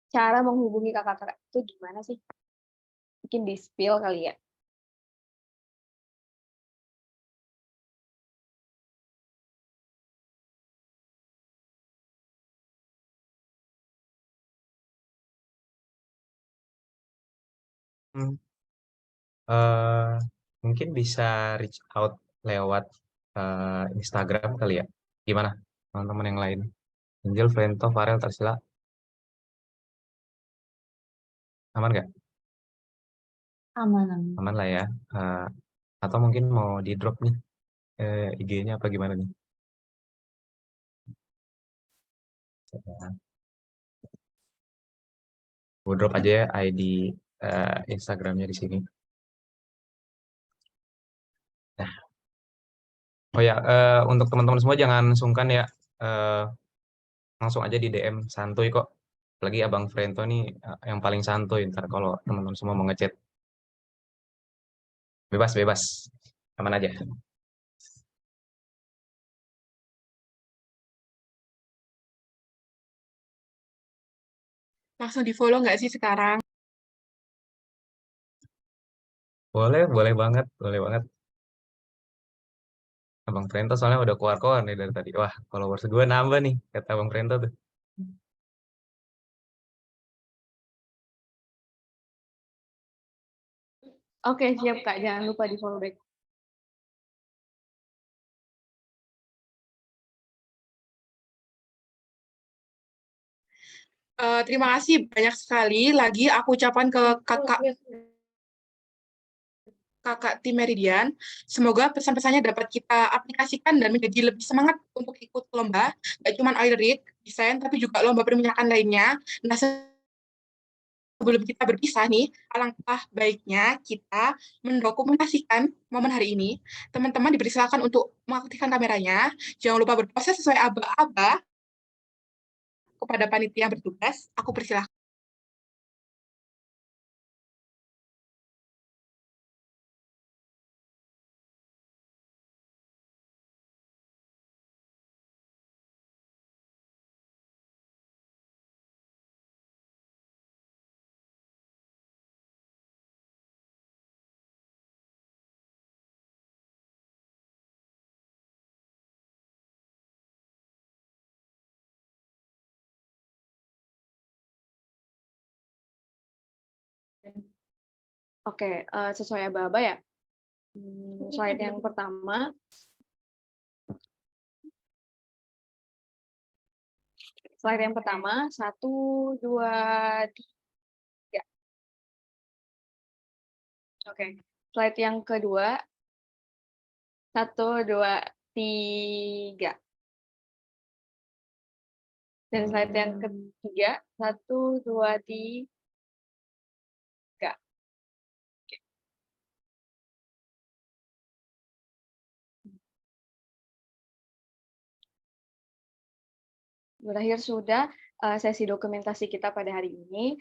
cara menghubungi kakak-kakak itu gimana sih? Mungkin di spill kali ya. Mungkin bisa reach out lewat Instagram kali ya. Gimana teman-teman yang lain? Angel, Frento, Farel, Tarsila. Aman nggak? Aman. Aman lah ya. Atau mungkin mau di drop nih IG-nya apa gimana nih? Gue drop aja ya ID Instagramnya di sini. Nah, oh ya, untuk teman-teman semua jangan sungkan ya, langsung aja di DM, santuy kok. Apalagi Abang Frento nih yang paling santuy ntar kalau teman-teman semua mau ngechat. Bebas, aman aja. Langsung di-follow nggak sih sekarang? Boleh banget, boleh banget. Abang Prento soalnya udah keluar-keluar nih dari tadi. Wah, followers gue nambah nih, kata Abang Prento tuh. Oke, siap Kak. Jangan lupa di follow back. Terima kasih banyak sekali lagi aku ucapkan ke kakak tim Meridian. Semoga pesan-pesannya dapat kita aplikasikan dan menjadi lebih semangat untuk ikut lomba, gak cuma oil rig, desain, tapi juga lomba perminyakan lainnya. Nah, sebelum kita berpisah nih, alangkah baiknya kita mendokumentasikan momen hari ini. Teman-teman dipersilakan untuk mengaktifkan kameranya. Jangan lupa berproses sesuai aba-aba. Kepada panitia yang bertugas, aku persilahkan. Oke, sesuai aba-aba ya. Slide yang pertama. Slide yang pertama, 1, 2, 3. Oke, slide yang kedua, 1, 2, 3. Dan slide yang ketiga, 1, 2, 3. Berakhir sudah sesi dokumentasi kita pada hari ini.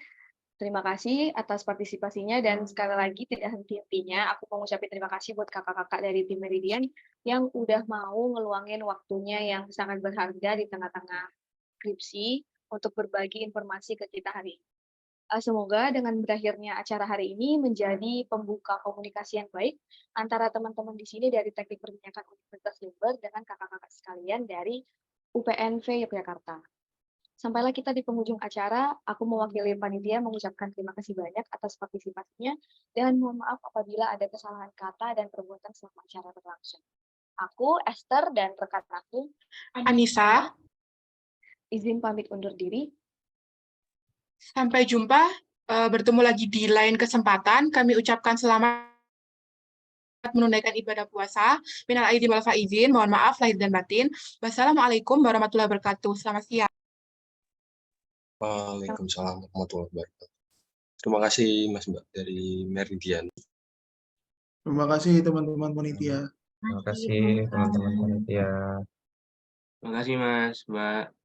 Terima kasih atas partisipasinya dan sekali lagi tidak henti-hentinya aku mau ngucapin terima kasih buat kakak-kakak dari tim Meridian yang udah mau ngeluangin waktunya yang sangat berharga di tengah-tengah skripsi untuk berbagi informasi ke kita hari ini. Semoga dengan berakhirnya acara hari ini menjadi pembuka komunikasi yang baik antara teman-teman di sini dari Teknik Perminyakan Universitas Jember dengan kakak-kakak sekalian dari UPNV Yogyakarta. Sampailah kita di penghujung acara, aku mewakili panitia mengucapkan terima kasih banyak atas partisipasinya dan mohon maaf apabila ada kesalahan kata dan perbuatan selama acara berlangsung. Aku, Esther, dan rekan aku, Anissa, izin pamit undur diri. Sampai jumpa, bertemu lagi di lain kesempatan. Kami ucapkan selamat menunaikan ibadah puasa. Minal aidin wal faizin, mohon maaf lahir dan batin. Wassalamualaikum warahmatullahi wabarakatuh. Selamat siang. Waalaikumsalam warahmatullahi wabarakatuh. Terima kasih Mas Mbak dari Meridian. Terima kasih teman-teman panitia. Terima kasih teman-teman panitia. Terima kasih Mas, Mbak.